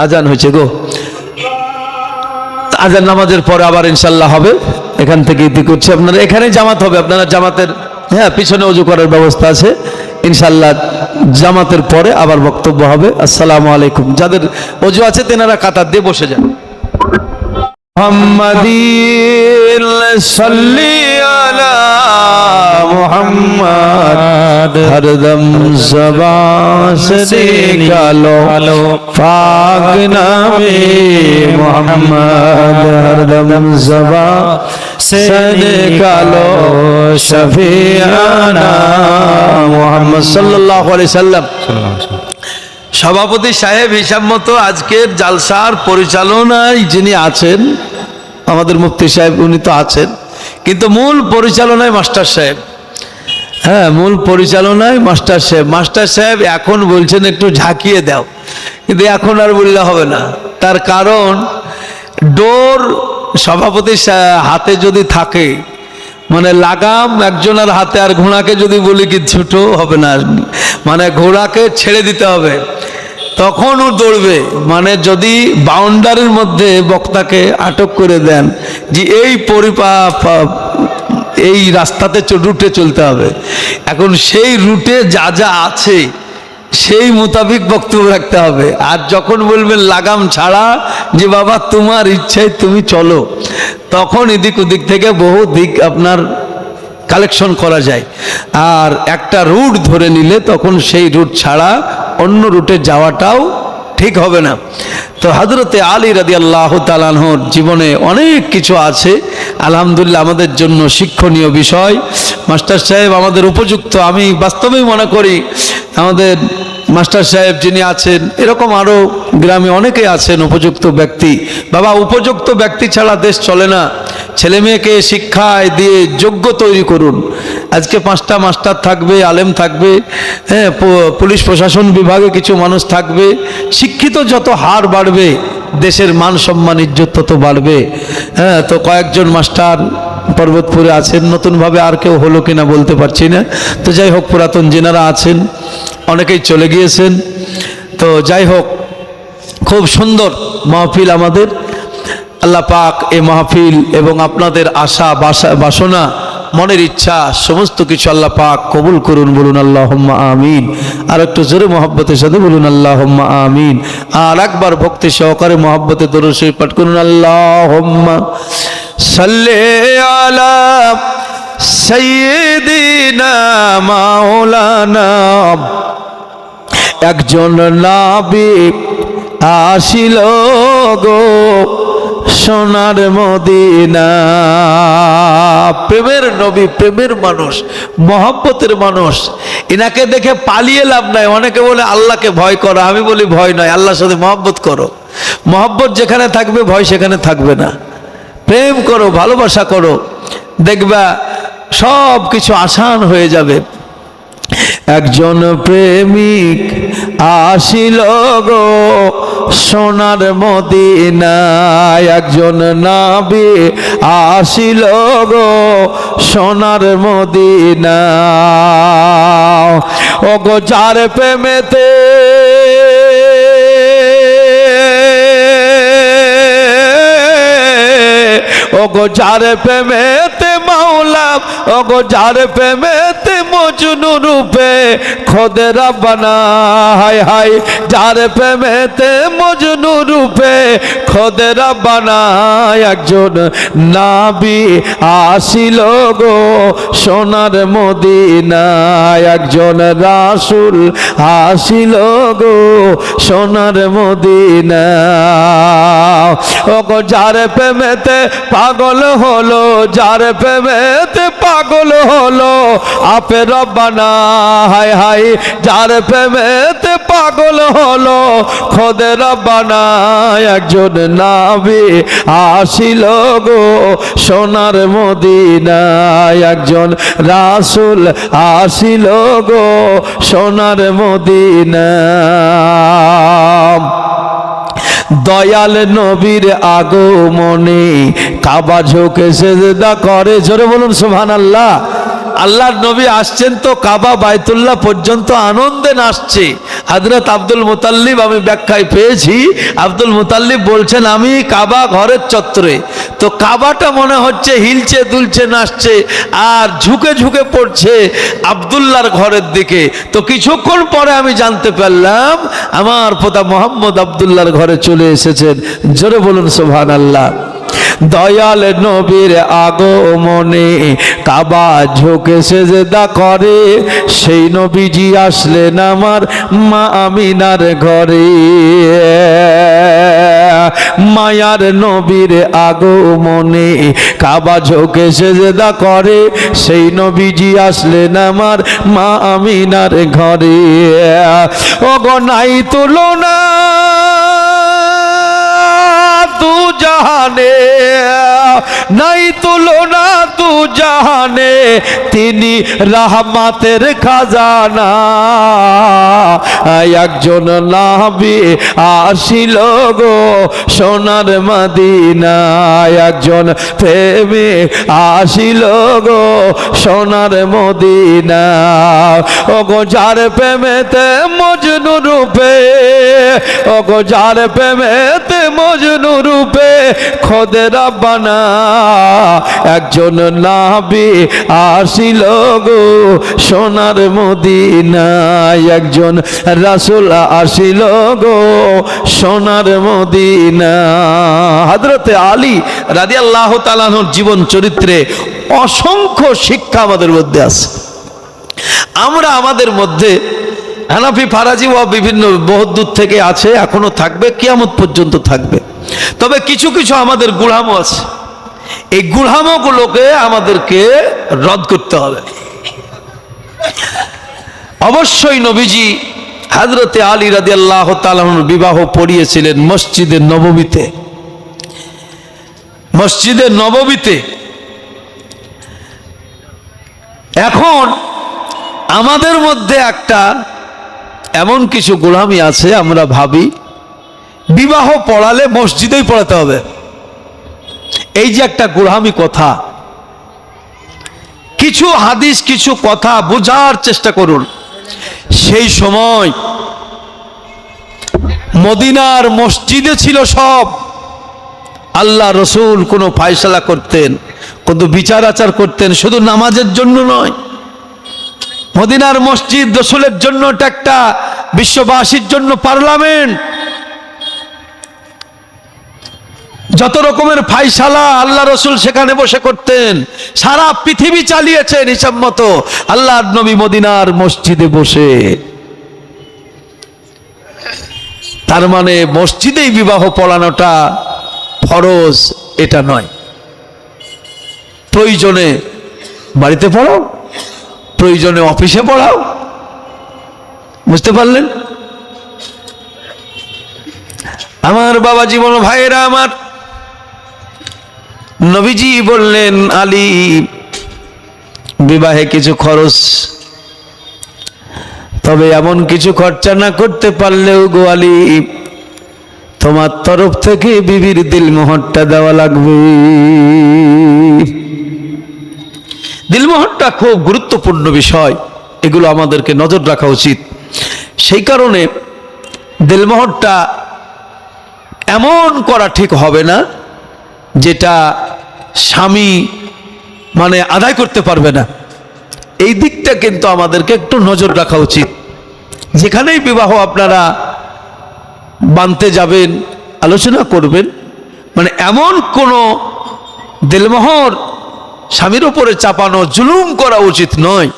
আজান হয়েছে গো, আজান নামাজের পরে আবার ইনশাল্লাহ হবে। এখান থেকে ইতি করছি, আপনারা এখানে জামাত হবে, আপনারা জামাতের পিছনে ওযু করার ব্যবস্থা আছে, ইনশাল্লাহ জামাতের পরে আবার বক্তব্য হবে। আসসালামু আলাইকুম। যাদের ওযু আছে তেনারা কাতার দিয়ে বসে যান। মুহাম্মাদিন সাল্লি আলা মুহাম্মাদ, হরদম জবান সে নিকালো পাক নামে মুহাম্মদ, হরদম জবান সে নিকালো শফিয়ানা মুহাম্মদ সাল্লাল্লাহু আলাইহি সাল্লাম। সভাপতি সাহেব হিসাব মতো আজকের জালসার পরিচালনায় যিনি আছেন, আমাদের মুফতি সাহেব, উনি তো আছেন, কিন্তু মূল পরিচালনায় মাস্টার সাহেব। মূল পরিচালনায় মাস্টার সাহেব। মাস্টার সাহেব এখন বলছেন একটু ঝাঁকিয়ে দাও, কিন্তু এখন আর বললে হবে না। তার কারণ ডোর সভাপতির হাতে যদি থাকে, মানে লাগাম একজনের হাতে, আর ঘোড়াকে যদি বলি কি ছোট হবে না, মানে ঘোড়াকে ছেড়ে দিতে হবে, তখন ও দৌড়বে। মানে যদি বাউন্ডারির মধ্যে বক্তাকে আটক করে দেন যে এই রাস্তাতে রুটে চলতে হবে, এখন সেই রুটে যা যা আছে সেই মোতাবিক বক্তব্য রাখতে হবে। আর যখন বলবেন লাগাম ছাড়া, যে বাবা তোমার ইচ্ছায় তুমি চলো, তখন এদিক ওদিক থেকে বহু দিক আপনার কালেকশন করা যায়। আর একটা রুট ধরে নিলে তখন সেই রুট ছাড়া অন্য রুটে যাওয়াটাও ঠিক হবে না। তো হযরতে আলী রাদিয়াল্লাহু তাআলা আনহুর জীবনে অনেক কিছু আছে, আলহামদুলিল্লাহ আমাদের জন্য শিক্ষণীয় বিষয়। মাস্টার সাহেব আমাদের উপযুক্ত, আমি বাস্তবেই মনে করি আমাদের মাস্টার সাহেব যিনি আছেন, এরকম আরও গ্রামে অনেকেই আছেন উপযুক্ত ব্যক্তি। বাবা, উপযুক্ত ব্যক্তি ছাড়া দেশ চলে না। ছেলে মেয়েকে শিক্ষায় দিয়ে যোগ্য তৈরি করুন। আজকে 5টা মাস্টার থাকবে, আলেম থাকবে, পুলিশ প্রশাসন বিভাগে কিছু মানুষ থাকবে। শিক্ষিত যত হার বাড়বে, দেশের মান সম্মান ইজ্জত তত বাড়বে। তো কয়েকজন মাস্টার পর্বতপুরে আছেন, নতুনভাবে আর কেউ হলো কিনা বলতে পারছি না। তো যাই হোক, পুরাতন যেনারা আছেন অনেকেই চলে গিয়েছেন। তো যাই হোক, খুব সুন্দর মাহফিল আমাদের। আল্লাহ পাক এই মাহফিল এবং আপনাদের আশা বাসনা, মনের ইচ্ছা সমস্ত কিছু আল্লাহ পাক কবুল করুন। বলুন আল্লাহুম্মা আমিন। আর একটু জোরে মহব্বতের সাথে বলুন আল্লাহুম্মা আমিন। আর একবার ভক্তি সহকারে মহব্বতে দরুদ শরীফ পাঠ করুন। আল্লাহুম্মা সাল্লি আলা সাইয়্যিদিনা মাওলানা। একজন নবী আসিল গো সোনার মদিনা। প্রেমের নবী, প্রেমের মানুষ, মহব্বতের মানুষ। এনাকে দেখে পালিয়ে লাভ নাই। অনেকে বলে আল্লাহকে ভয় করো, আমি বলি ভয় নয়, আল্লাহর সাথে মহব্বত করো। মহব্বত যেখানে থাকবে ভয় সেখানে থাকবে না। প্রেম করো, ভালোবাসা করো, দেখবা সব কিছু আসান হয়ে যাবে। একজন প্রেমিক আসিল গো সোনার মদিনায়। একজন নবী আসিল গো সোনার মদিনা। ও গো যার প্রেমেতে ও গো যার প্রেমেতে মাওলা, ও গো যার প্রেমেতে মজনু রূপে খোদে রব্বানা, হায় হায় যার প্রেমেতে মজনু রূপে খোদে রব্বানা। একজন নাবি আসিল গো সোনার মদিনায়, একজন রাসূল আসিল গো সোনার মদিনা। ও গো যার প্রেমেতে পাগল হলো, যার প্রেমেতে পাগল হলো আপে রব্বানা, হায় হায় যার প্রেমেতে পাগল হলো খোদে রব্বানা। একজন নাবি আসিল গো সোনার মদিনায়, একজন রাসূল আসিল গো সোনার মদিনা। দয়াল নবীর আগমনে কাবা ঝুঁকে সেজদা করে, জোরে বলুন সুবহানাল্লাহ। আল্লাহর নবী আসছেন তো কাবা বাইতুল্লাহ পর্যন্ত আনন্দে নাচছে। হযরত আব্দুল মুতাল্লিব, আমি ব্যাখ্যায় পেয়েছি, আব্দুল মুতাল্লিব বলছেন আমি কাবা ঘরের চত্বরে, তো কাবাটা মনে হচ্ছে হিলছে দুলছে নাচছে আর ঝুঁকে ঝুঁকে পড়ছে আব্দুল্লাহর ঘরের দিকে। তো কিছুক্ষণ পরে আমি জানতে পারলাম আমার পিতা মোহাম্মদ আব্দুল্লাহর ঘরে চলে এসেছেন, জোরে বলুন সুবহানাল্লাহ। দয়াল নবীর আগমনে কাবা ঝুঁকে সেজদা করে, সেই নবীজি আসলেন আমার মা আমিনার ঘরে। মায়ার নবীর আগমনে কাবা ঝুঁকে সেজদা করে, সেই নবীজি আসলেন আমার মা আমিনার ঘরে। ও গো নাই তুলনা তু জাহানে, নাই তুলনা তু জাহানে, তিনি রহমতের খাজানা। একজন নাবি আসিল গো সোনার মদিনা, একজন প্রেমে আসিল গো সোনার মদিনা। ও গো যার প্রেমেতে মজনু রূপে, ও গো যার প্রেমেতে মজনু রূপে খোদে রব্বানা। একজন নাবি আসিল গো সোনার মদিনায়, একজন রাসূল আসিল গো সোনার মদিনা। হযরতে আলী রাদিয়াল্লাহু তাআলা আনহুর জীবন চরিত্রে অসংখ্য শিক্ষা আমাদের মধ্যে আছে। আমরা আমাদের মধ্যে হানাফি ফারাজি ও বিভিন্ন বহুত দূর থেকে আছে, এখনো থাকবে, কিয়ামত পর্যন্ত থাকবে। তবে কিছু কিছু আমাদের গুলামও আছে, এই গুলামগুলোকে আমাদেরকে রদ করতে হবে। অবশ্যই নবীজি হযরতে আলী রাদিয়াল্লাহু তাআলা আনহুর বিবাহ পড়িয়েছিলেন মসজিদে নববীতে। মসজিদে নববীতে এখন আমাদের মধ্যে একটা এমন কিছু গোলামি আছে, আমরা ভাবি বিবাহ পড়ালে মসজিদেই পড়াতে হবে। এই যে একটা গোলামি কথা, কিছু হাদিস কিছু কথা বোঝার চেষ্টা করুন। সেই সময় মদিনার মসজিদে ছিল সব। আল্লাহ রসুল কোনো ফায়সালা করতেন, কোনো বিচার আচার করতেন, শুধু নামাজের জন্য নয়। মদিনার মসজিদ রসুলের জন্য এটা একটা বিশ্ববাসীর জন্য পার্লামেন্ট। যত রকমের ফায়সালা আল্লাহ রসুল সেখানে বসে করতেন। সারা পৃথিবী চালিয়েছেন হিসাব মতো আল্লাহর নবী মদিনার মসজিদে বসে। তার মানে মসজিদেই বিবাহ পড়ানোটা ফরজ এটা নয়। প্রয়োজনে বাড়িতে পড়াও, প্রয়োজনে অফিসে পড়াও। বুঝতে পারলেন? আমার বাবা জীবন ভাইয়েরা আমার, নবীজি বললেন আলী বিবাহে কিছু খরচ, তবে এমন কিছু খরচা না করতে পারলেও গো আলী তোমার তরফ থেকে বিবির দিলমোহরটা দেওয়া লাগবে। দিলমোহরটা খুব গুরুত্বপূর্ণ বিষয়, এগুলো আমাদেরকে নজর রাখা উচিত। সেই কারণে দিলমোহরটা এমন করা ঠিক হবে না যেটা স্বামী মানে আদায় করতে পারবে না। এই দিকটা কিন্তু আমাদেরকে একটু নজর রাখা উচিত। যেখানেই বিবাহ আপনারা বানতে যাবেন, আলোচনা করবেন, মানে এমন কোনো দেলমোহর স্বামীর উপরে চাপানো, জুলুম করা উচিত নয়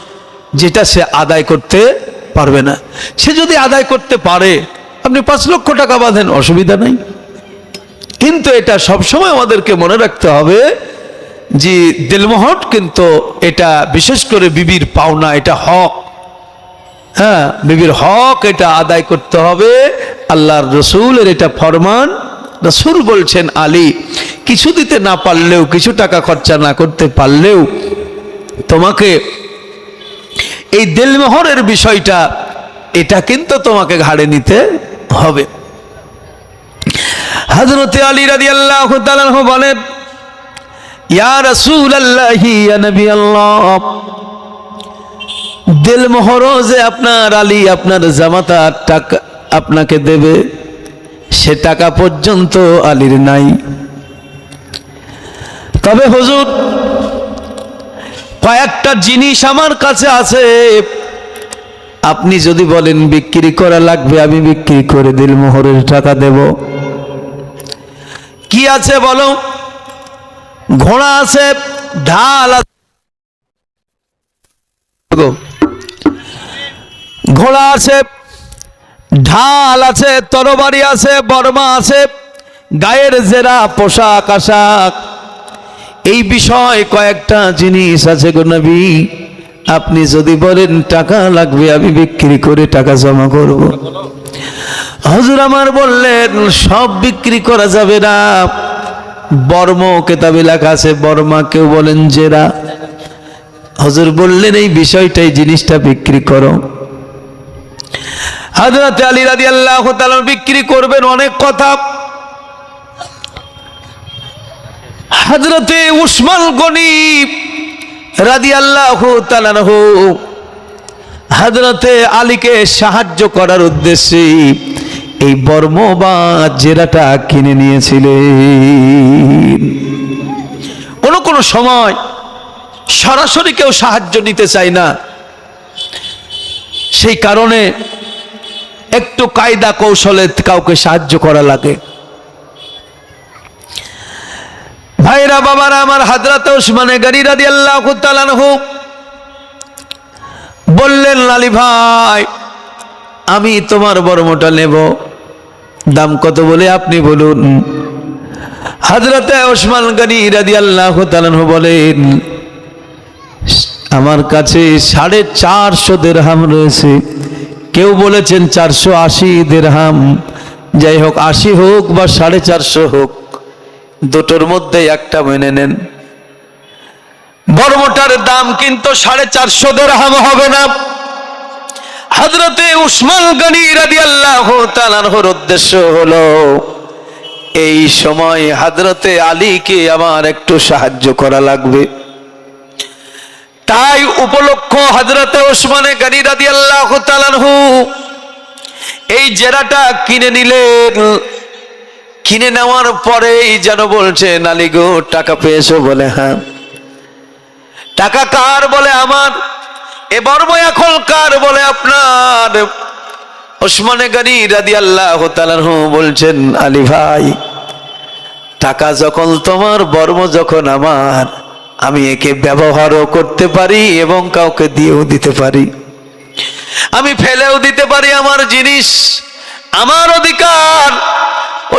যেটা সে আদায় করতে পারবে না। সে যদি আদায় করতে পারে, আপনি 5 লক্ষ টাকা বাঁধেন, অসুবিধা নাই। কিন্তু এটা সবসময় আমাদেরকে মনে রাখতে হবে যে দেলমোহর কিন্তু এটা বিশেষ করে বিবির পাওনা, এটা হক। হ্যাঁ, বিবির হক, এটা আদায় করতে হবে। আল্লাহর রসুলের এটা ফরমান। রসুল বলছেন, আলী কিছু দিতে না পারলেও, কিছু টাকা খরচা না করতে পারলেও তোমাকে এই দেলমোহরের বিষয়টা, এটা কিন্তু তোমাকে ঘাড়ে নিতে হবে। হযরতে আলী রাদিয়াল্লাহু তাআলা আনহু বলেন, ইয়া রাসূলুল্লাহ, ইয়া নবী আল্লাহ, দেলমোহর যে আপনার আলী আপনার জামাতা টাকা আপনাকে দেবে, সে টাকা পর্যন্ত আলীর নাই। তবে হুজুর, কয়েকটা জিনিস আমার কাছে আছে, আপনি যদি বলেন বিক্রি করা লাগবে, আমি বিক্রি করে দেলমোহরের টাকা দেব। কি আছে বলো? ঘোড়া আছে, ঢাল আছে, ঘোড়া আছে, ঢাল আছে, তরবারি আছে, বর্মা আছে, গায়ের জেরা, পোশাক আশাক, এই বিষয় কয়েকটা জিনিস আছে গো নবী। আপনি যদি বলেন টাকা লাগবে, আমি বিক্রি করে টাকা জমা করব। হুজুর আমার বললেন, সব বিক্রি করা যাবে না। বর্ম কেতাবে লেখা আছে বর্মা, কেউ বলেন জেরা। হুজুর বললেন, এই বিষয়টাই, জিনিসটা বিক্রি করো। হযরত আলী রাদিয়াল্লাহু তাআলা বিক্রি করবেন, অনেক কথা। হযরতে উসমান গনি রাদিয়াল্লাহু তাআলা আনহু হযরতে আলীকে সাহায্য করার উদ্দেশ্যে এই বর্ম বা জেরাটা কিনে নিয়েছিলেন। কোন সময় সরাসরি কেউ সাহায্য নিতে চায় না, সেই কারণে একটু কায়দা কৌশলে কাউকে সাহায্য করা লাগে। ভাইরা বাবারা আমার, হযরত উসমান গনি রাদিয়াল্লাহু তাআলা আনহু বললেন, আলী ভাই, আমি তোমার বর্মটা নেব, দাম কত বলে আপনি বলুন। হযরত উসমান গনি রাদিয়াল্লাহু তাআলা আনহু বলেন, আমার কাছে 450 দিরহাম রয়েছে। কেউ বলেছেন 480 দিরহাম, যাই হোক, 80 হোক বা 450 হোক, দুটোর মধ্যে একটা মেনে নেন। বর্মটার দাম কিন্তু 450 দিরহাম হবে না। হযরতে উসমান গনি রাদিয়াল্লাহু তাআলা আনহুর উদ্দেশ্য হলো, এই সময় হযরতে আলীকে আমার একটু সাহায্য করা লাগবে। তাই উপলক্ষ হযরতে উসমান গনি রাদিয়াল্লাহু তাআলা আনহু এই জেরাটা কিনে নিলেন। কিনে নেওয়ার পরেই যেন বলছেন, আলী গো, টাকা পেয়েছো? বলে হ্যাঁ। টাকা কার? বলে আমার। এ বর্ম এখন কার? বলে আপনার। উসমান গনি রাদিয়াল্লাহু তাআলা আনহু বলছেন, আলী ভাই, টাকা যখন তোমার, বর্ম যখন আমার, আমি একে ব্যবহারও করতে পারি এবং কাউকে দিয়েও দিতে পারি, আমি ফেলেও দিতে পারি, আমার জিনিস, আমার অধিকার।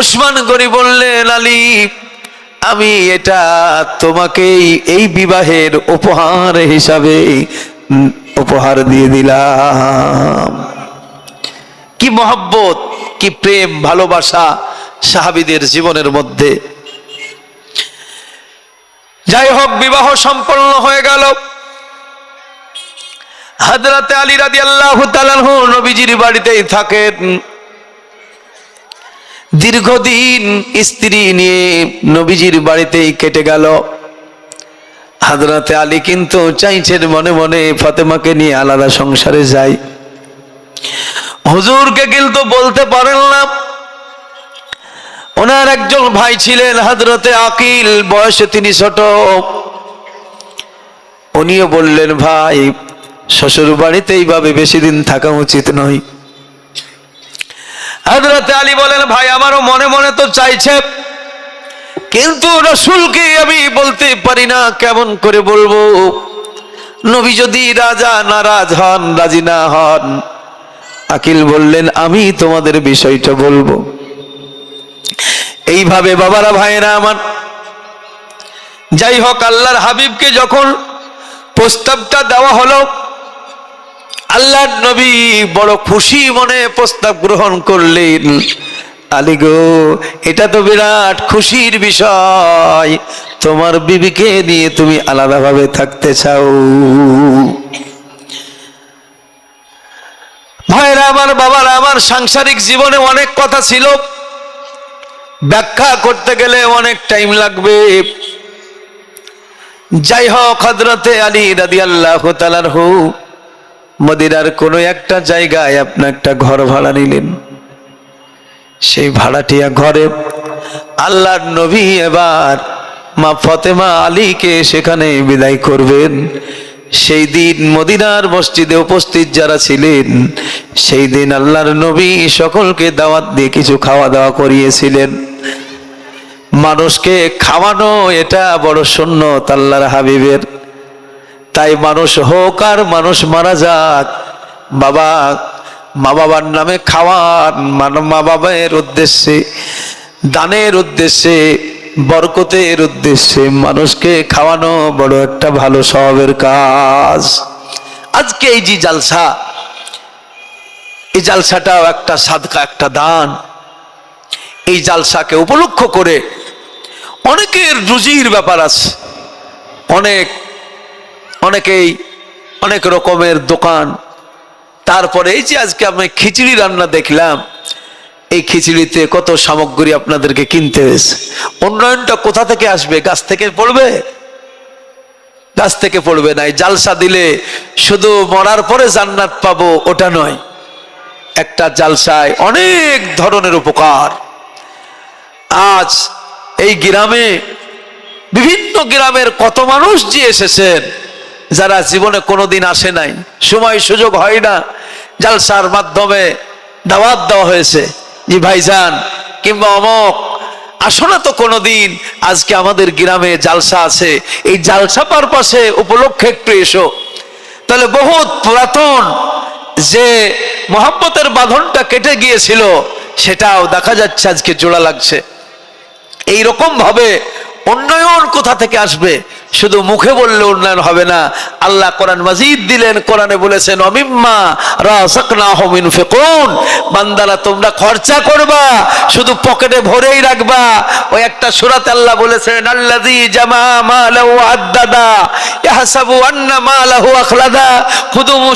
উসমান গনি বললেন, আলী, আমি এটা তোমাকে এই বিবাহের উপহার হিসাবে উপহার দিয়ে দিলাম। কি মহব্বত, কি প্রেম, ভালোবাসা সাহাবীদের জীবনের মধ্যে। যাই হোক, বিবাহ সম্পন্ন হয়ে গেল। হযরত আলী রাদিয়াল্লাহু তাআলা আনহু নবীজির বাড়িতেই থাকেন। দীর্ঘদিন স্ত্রী নিয়ে নবীজির বাড়িতেই কেটে গেল। হযরত আলী কিন্তু চাইছেন মনে মনে ফাতেমাকে নিয়ে আলাদা সংসারে যায়। হুজুরকে কিন্তু বলতে পারেন না। ওনার একজন ভাই ছিলেন হযরতে আকিল, বয়সে তিনি ছোট। উনিও বললেন, ভাই, শ্বশুর বাড়িতে এইভাবে বেশি দিন থাকা উচিত নয়। হযরত আলী বলেন, ভাই আমারও মনে মনে তো চাইছে, কিন্তু রাসূলকে আমি বলতে পারি না, কেমন করে বলবো? নবী যদি রাজা নারাজ হন, রাজি না হন। আকিল বললেন, আমি তোমাদের বিষয়টা বলবো। এইভাবে বাবারা, ভাইয়েরা আমার, যাই হোক, আল্লাহর হাবিবকে যখন প্রস্তাবটা দেওয়া হলো, আল্লাহর নবী বড় খুশি মনে প্রস্তাব গ্রহণ করলেন। আলী গো, এটা তো বিরাট খুশির বিষয়, তোমার বিবিকে নিয়ে তুমি আলাদাভাবে থাকতে চাও। ভাইরা আমার, বাবারা আমার, সাংসারিক জীবনে অনেক কথা ছিল, ব্যাখ্যা করতে গেলে অনেক টাইম লাগবে। যাই হোক, হযরতে আলী রাদিয়াল্লাহু তাআলা আনহু মদিনার কোনো একটা জায়গায় আপনি একটা ঘর ভাড়া নিলেন। সেই ভাড়াটিয়া ঘরে আল্লাহর নবী এবার মা ফাতেমা আলীকে সেখানে বিদায় করবেন। সেই দিন মদিনার মসজিদে উপস্থিত যারা ছিলেন, সেই দিন আল্লাহর নবী সকলকে দাওয়াত দিয়ে কিছু খাওয়া দাওয়া করিয়েছিলেন। মানুষকে খাওয়ানো এটা বড় সুন্নত আল্লাহর হাবিবের। তাই মানুষ হোক আর মানুষ মারা যাক, মা বাবার নামে খাওয়ান, মা বাবার উদ্দেশ্যে, দানের উদ্দেশ্যে, বরকতের উদ্দেশ্যে মানুষকে খাওয়ানো বড় একটা ভালো স্বভাবের কাজ। আজকে এই যে জালসা, এই জালসাটাও একটা সাদকা, একটা দান। এই জালসাকে উপলক্ষ করে অনেকের রুজির ব্যাপার আছে, অনেকেই অনেক রকমের দোকান। তারপরে এই যে আজকে আমি খিচুড়ি রান্না দেখলাম, এই খিচুড়িতে কত সামগ্রী আপনাদেরকে কিনতে হয়েছে। উন্নয়নটা কোথা থেকে আসবে? গাছ থেকে পড়বে? গাছ থেকে পড়বে না। এই জালসা দিলে শুধু মরার পরে জান্নাত পাবো ওটা নয়, একটা জালসায় অনেক ধরনের উপকার। আজ এই গ্রামে, বিভিন্ন গ্রামের কত মানুষ যে এসেছেন, যারা জীবনে কোনোদিন আসে নাই, সময় সুযোগ হয় না, জালসার মাধ্যমে দাওয়াত দেওয়া হয়েছে, জি ভাইজান কিংবা অমক আসো না তো কোনোদিন, আজকে আমাদের গ্রামে জালসা আছে, এই জালসা পারপাসে উপলক্ষে একটু এসো। তাহলে বহুত পুরাতন যে মহব্বতের বাঁধনটা কেটে গিয়েছিল, সেটাও দেখা যাচ্ছে আজকে জোড়া লাগছে। এই রকম ভাবে উন্নয়ন কোথা থেকে আসবে? শুধু মুখে বললে উন্নয়ন হবে না। আল্লাহ কোরআন মাজিদ দিলেন, কোরআনে বলেছেন, অমিম্মা রাযাকনাহুম ইনফিকুন, বান্দারা তোমরা খরচা করবা, শুধু পকেটে ভরেই রাখবা। ওই একটা সূরাতে আল্লাহ বলেছেন, আল্লাযী জামা মালাহু আদ্দাদা ইয়াহসাবু আন্না মালাহু আখলাদা,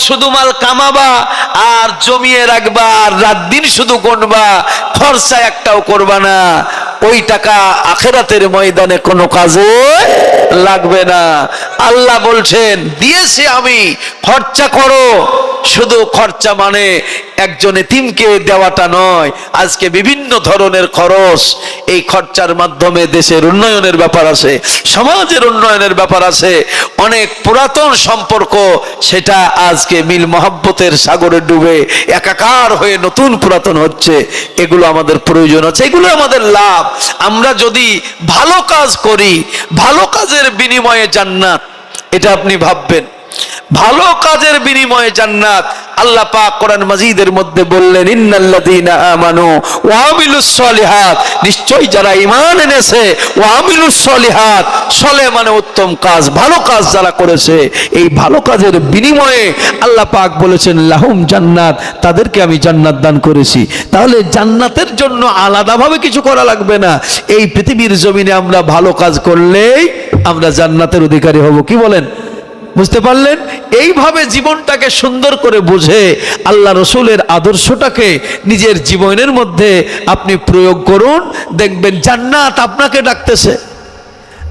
শুধু মাল কামাবা আর জমিয়ে রাখবা, আর রাত দিন শুধু গুনবা, খরচা একটাও করবা না। ওই টাকা আখিরাতের ময়দানে কোনো কাজে লাগবে না। আল্লাহ বলছেন, দিয়েছি আমি, খরচা করো। শুধু খরচা মানে একজন এতিমকে দেওয়াটা নয়, আজকে বিভিন্ন ধরনের খরচ। এই খরচার মাধ্যমে দেশের উন্নয়নের ব্যাপার আছে, সমাজের উন্নয়নের ব্যাপার আছে। অনেক পুরাতন সম্পর্ক সেটা আজকে মিল মহব্বতের সাগরে ডুবে একাকার হয়ে নতুন পুরাতন হচ্ছে। এগুলো আমাদের প্রয়োজন আছে, এগুলো আমাদের লাভ। আমরা যদি ভালো কাজ করি, ভালো কাজের বিনিময়ে জান্নাত, এটা আপনি ভাববেন। ভালো কাজের বিনিময়ে জান্নাত। আল্লাহ পাক কোরআন মাজিদের মধ্যে বললেন, ইন্নাল্লাযীনা আমানু ওয়া আমিলুস সলিহাত, নিশ্চয়ই যারা ঈমান এনেছে, ওয়া আমিলুস সলিহাত, সলে মানে উত্তম কাজ, ভালো কাজ যারা করেছে, এই ভালো কাজের বিনিময়ে আল্লাহ পাক বলেছেন, লাহুম জান্নাত, তাদেরকে আমি জান্নাত দান করেছি। তাহলে জান্নাতের জন্য আলাদাভাবে কিছু করা লাগবে না। এই পৃথিবীর জমিনে আমরা ভালো কাজ করলেই আমরা জান্নাতের অধিকারী হব। কি বলেন? বুঝতে পারলেন? এইভাবে জীবনটাকে সুন্দর করে বুঝে আল্লাহ রসুলের আদর্শটাকে নিজের জীবনের মধ্যে আপনি প্রয়োগ করুন, দেখবেন জান্নাত আপনাকে ডাকতেছে।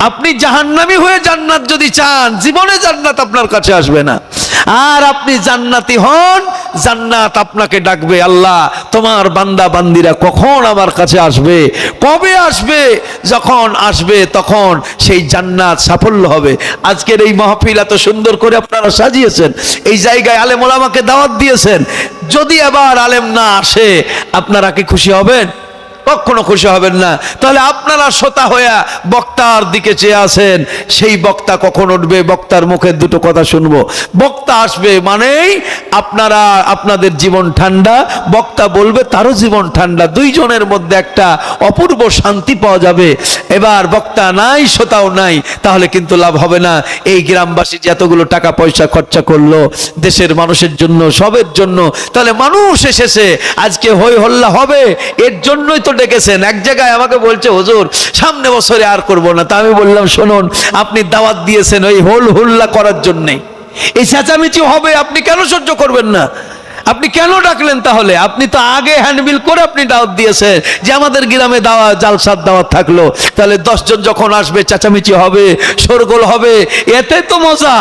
আপনি জাহান্নামী হয়ে জান্নাত যদি চান, জীবনে জান্নাত আপনার কাছে আসবে না। আর আপনি জান্নাতি হন, জান্নাত আপনাকে ডাকবে, আল্লাহ তোমার বান্দা বান্দিরা কখন আমার কাছে আসবে, কবে আসবে? যখন আসবে তখন সেই জান্নাত সাফল্য হবে। আজকের এই মাহফিল এত সুন্দর করে আপনারা সাজিয়েছেন, এই জায়গায় আলেম ওলামাকে দাওয়াত দিয়েছেন, যদি আবার আলেম না আসে আপনারা কি খুশি হবেন? কখনো খুশি হবেন না। তাহলে আপনারা শ্রোতা হইয়া বক্তার দিকে চেয়ে আছেন, সেই বক্তা কখন উঠবে, বক্তার মুখের দুটো কথা শুনবো। বক্তা আসবে মানেই আপনারা, আপনাদের জীবন ঠান্ডা, বক্তা বলবে তারও জীবন ঠান্ডা, দুইজনের মধ্যে একটা অপূর্ব শান্তি পাওয়া যাবে। এবার বক্তা নাই, শ্রোতাও নাই, তাহলে কিন্তু লাভ হবে না। এই গ্রামবাসী যে এতগুলো টাকা পয়সা খরচা করলো দেশের মানুষের জন্য, সবের জন্য, তাহলে মানুষ এসেছে, আজকে হই হল্লা হবে, এর জন্যই তো ডেকেছেন। এক জায়গায় আমাকে বলছে, হুজুর সামনে বছরে আর করব না। তা আমি বললাম, শুনুন, আপনি দাওয়াত দিয়েছেন ওই হোল হুল্লা করার জন্যে, এই চেঁচামেচি হবে, আপনি কেন সহ্য করবেন না? আপনি কেন ডাকলেন তাহলে? আপনি তো আগে হ্যান্ডবিল করে আপনি দাওয়াত দিয়েছেন যে আমাদের গ্রামে দাওয়াত, জালসার দাওয়াত থাকলো, তাহলে 10 জন যখন আসবে চেঁচামেচি হবে, শোরগোল হবে, এতে তো মজা,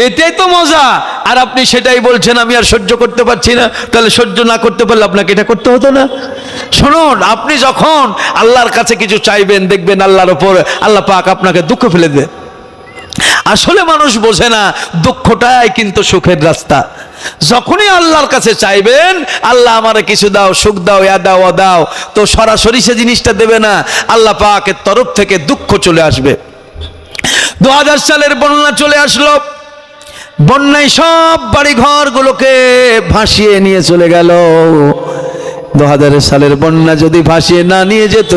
এটাই তো মজা। আর আপনি সেটাই বলছেন আমি আর সহ্য করতে পারছি না। তাহলে সহ্য না করতে পারলে আপনাকে এটা করতে হতো না? শুনুন, আপনি যখন আল্লাহর কাছে কিছু চাইবেন, দেখবেন আল্লাহর ওপর আল্লাহ পাক আপনাকে দুঃখ ফেলে দেবে। আসলে মানুষ বোঝে না, দুঃখটাই কিন্তু সুখের রাস্তা। যখনই আল্লাহর কাছে চাইবেন, আল্লাহ আমারে কিছু দাও, সুখ দাও, ইয়া দাও, ও দাও, তো সরাসরি সে জিনিসটা দেবে না, আল্লাহ পাকের তরফ থেকে দুঃখ চলে আসবে। 2000 সালের বন্যা চলে আসলো, বন্যায় সব বাড়িঘর গুলোকে ভাসিয়ে নিয়ে চলে গেল। 2000 সালের বন্যা যদি ভাসিয়ে না নিয়ে যেত,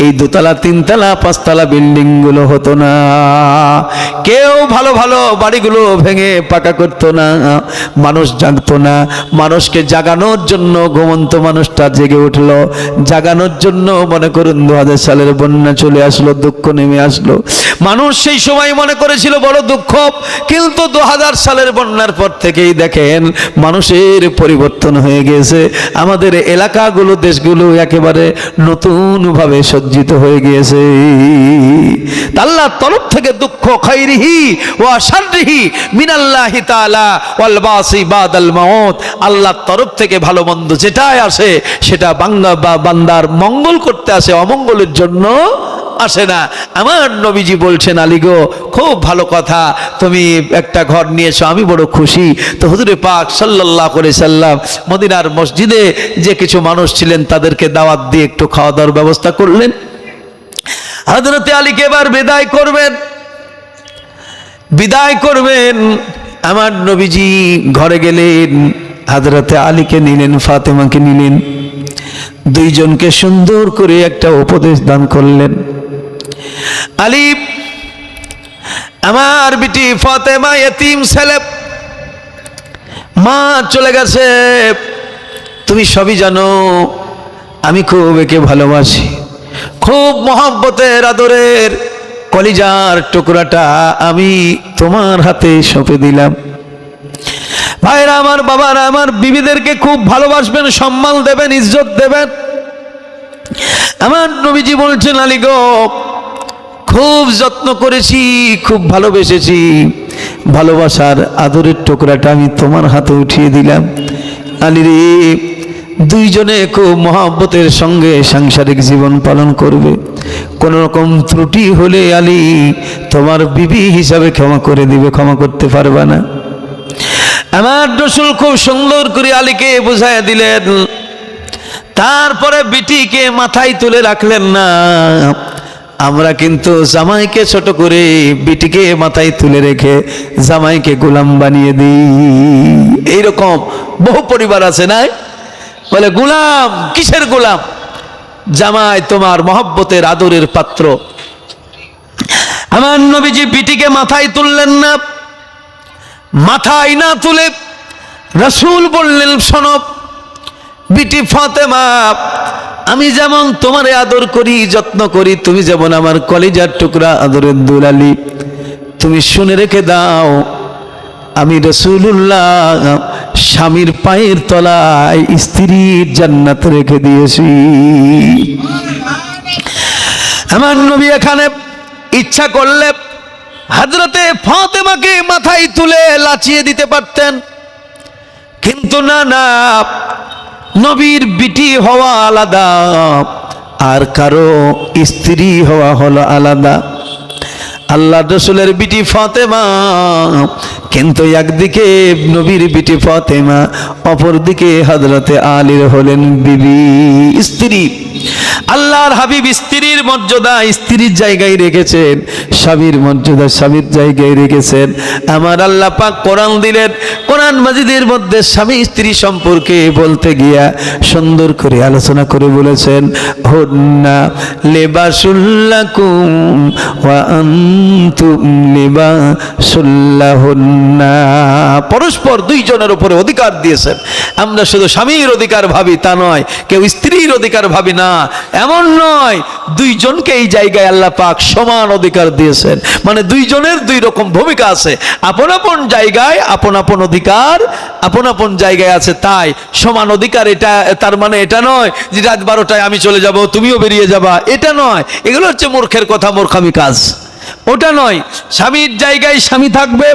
এই 2 তলা 3 তলা 5 তলা বিল্ডিং গুলো হতো না, কেউ ভালো ভালো বাড়িগুলো ভেঙে পাকা করতো না, মানুষ জাগতো না। মানুষকে জাগানোর জন্য ঘুমন্ত মানুষটা জেগে উঠলো, জাগানোর জন্য মনে করুন 2000 সালের বন্যা চলে আসলো, দুঃখ নেমে আসলো। মানুষ সেই সময় মনে করেছিল বড় দুঃখ, কিন্তু 2000 সালের বন্যার পর থেকেই দেখেন মানুষের পরিবর্তন হয়ে গেছে। আমাদের এলাকাগুলো, দেশগুলো একেবারে নতুন ভাবে সজ্জিত হয়ে গিয়েছে। আল্লাহর তরফ থেকে দুঃখ, খাইরিহি ওয়া শাররিহি মিনাল্লাহি তাআলা ওয়াল বাসি বাদাল মাউত, আল্লাহর তরফ থেকে ভালো মন্দ যেটাই আসে সেটা বান্দার মঙ্গল করতে আসে, অমঙ্গলের জন্য আসে না। আমার নবীজি বলছেন, আলী গো, খুব ভালো কথা, তুমি একটা ঘর নিয়েছো, আমি বড় খুশি। তো হুজুরে পাক সাল্লাল্লাহু আলাইহি সাল্লাম মদিনার মসজিদে যে কিছু মানুষ ছিলেন তাদেরকে দাওয়াত দিয়ে একটু খাওয়া দাওয়ার ব্যবস্থা করলেন। হযরতে আলীকে এবার বিদায় করবেন। আমার নবীজি ঘরে গেলেন, হযরতে আলীকে নিলেন, ফাতেমাকে নিলেন, দুইজনকে সুন্দর করে একটা উপদেশ দান করলেন। আলী, আমার বিটি ফাতেমা এতিম ছেলে, মা চলে গেছে, তুমি সবই জানো, আমি খুব একে ভালোবাসি, খুব মহব্বতের আদরের কলিজার টুকরাটা আমি তোমার হাতে সঁপে দিলাম। ভাইরা আমার, বাবারা আমার, বিবিদেরকে খুব ভালোবাসবেন, সম্মান দেবেন, ইজ্জত দেবেন। আমার নবীজি বলছেন, আলী গো, খুব যত্ন করেছি, খুব ভালোবেসেছি, ভালোবাসার আদরের টুকরাটা আমি তোমার হাতে উঠিয়ে দিলাম। আলী রে, দুইজনে খুব মহব্বতের সঙ্গে সাংসারিক জীবন পালন করবে। কোন রকম ত্রুটি হলে আলী তোমার বিবি হিসাবে ক্ষমা করে দিবে, ক্ষমা করতে পারবা না। আমার রাসূল খুব সুন্দর করে আলীকে বুঝাইয়া দিলেন। তারপরে বিটিকে মাথায় তুলে রাখলেন না। আমরা কিন্তু জামাইকে ছোট করে বিটিকে মাথায় তুলে রেখে জামাইকে গোলাম বানিয়ে দিই। এইরকম বহু পরিবার আছে না? বলে গোলাম, কিসের গোলাম? জামাই তোমার মহব্বতের আদরের পাত্র। আমার নবীজি বিটিকে মাথায় তুললেন না। মাথায় না তুলে রাসূল বললেন, শোনো বিটি ফাতেমা, আমি যেমন তোমারে আদর করি, যত্ন করি, তুমি যেমন আমার কলিজার টুকরা আদরের দুলালি, তুমি শুনে রেখে দাও, আমি রাসূলুল্লাহ স্বামীর পায়ের তলায় স্ত্রীর জান্নাত রেখে দিয়েছি। আমার নবী এখানে ইচ্ছা করলে হযরতে ফাতেমাকে মাথায় তুলে লাচিয়ে দিতে পারতেন, কিন্তু না না, নবীর বিটি হওয়া আলাদা আর কারো স্ত্রী হওয়া হলো আলাদা। আল্লাহ রসুলের বিটি ফাতেমা, কিন্তু একদিকে নবীর বিটি ফাতেমা, অপরদিকে হযরতে আলীর হলেন বিবি, স্ত্রী। আল্লাহর হাবিব স্ত্রীর মর্যাদা স্ত্রীর জায়গায় রেখেছেন, স্বামীর মর্যাদা স্বামীর জায়গায় রেখেছেন। আমার আল্লাহ পাক কোরআন দিলেন, কোরআন মাজিদের মধ্যে স্বামী স্ত্রী সম্পর্কে বলতে গিয়া সুন্দর করে আলোচনা করে বলেছেন, হুন্না লিবাসুল লাকুম ওয়া আনতুম লিবাসুল লাহুন্না। পরস্পর দুইজনের উপরে অধিকার দিয়েছেন। আমরা শুধু স্বামীর অধিকার ভাবি তা নয়, কেউ স্ত্রীর অধিকার ভাবি না এমন নয়, দুইজনকে এই জায়গায় আল্লাহ পাক সমান অধিকার দিয়েছেন। মানে দুইজনের দুই রকম ভূমিকা আছে, আপন আপন জায়গায় আপন আপন অধিকার আপন আপন জায়গায় আছে, তাই সমান অধিকার। এটা তার মানে এটা নয় যে রাত 12টায় আমি চলে যাব তুমিও বেরিয়ে যাবা, এটা নয়। এগুলো হচ্ছে মূর্খের কথা, মূর্খামি কাজ, ওটা নয়। স্বামীর জায়গায় স্বামী থাকবে,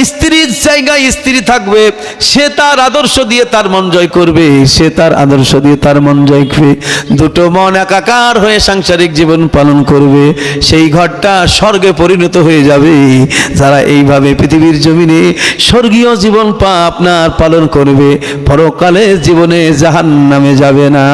স্ত্রীর জায়গায় স্ত্রী থাকবে। সে তার আদর্শ দিয়ে তার মন জয় করবে, সে তার আদর্শ দিয়ে তার মন জয় করবে। দুটো মন একাকার হয়ে সাংসারিক জীবন পালন করবে, সেই ঘরটা স্বর্গে পরিণত হয়ে যাবে। যারা এইভাবে পৃথিবীর জমিনে স্বর্গীয় জীবন আপনার পালন করবে, পরকালে জীবনে জাহান্নামে যাবে না।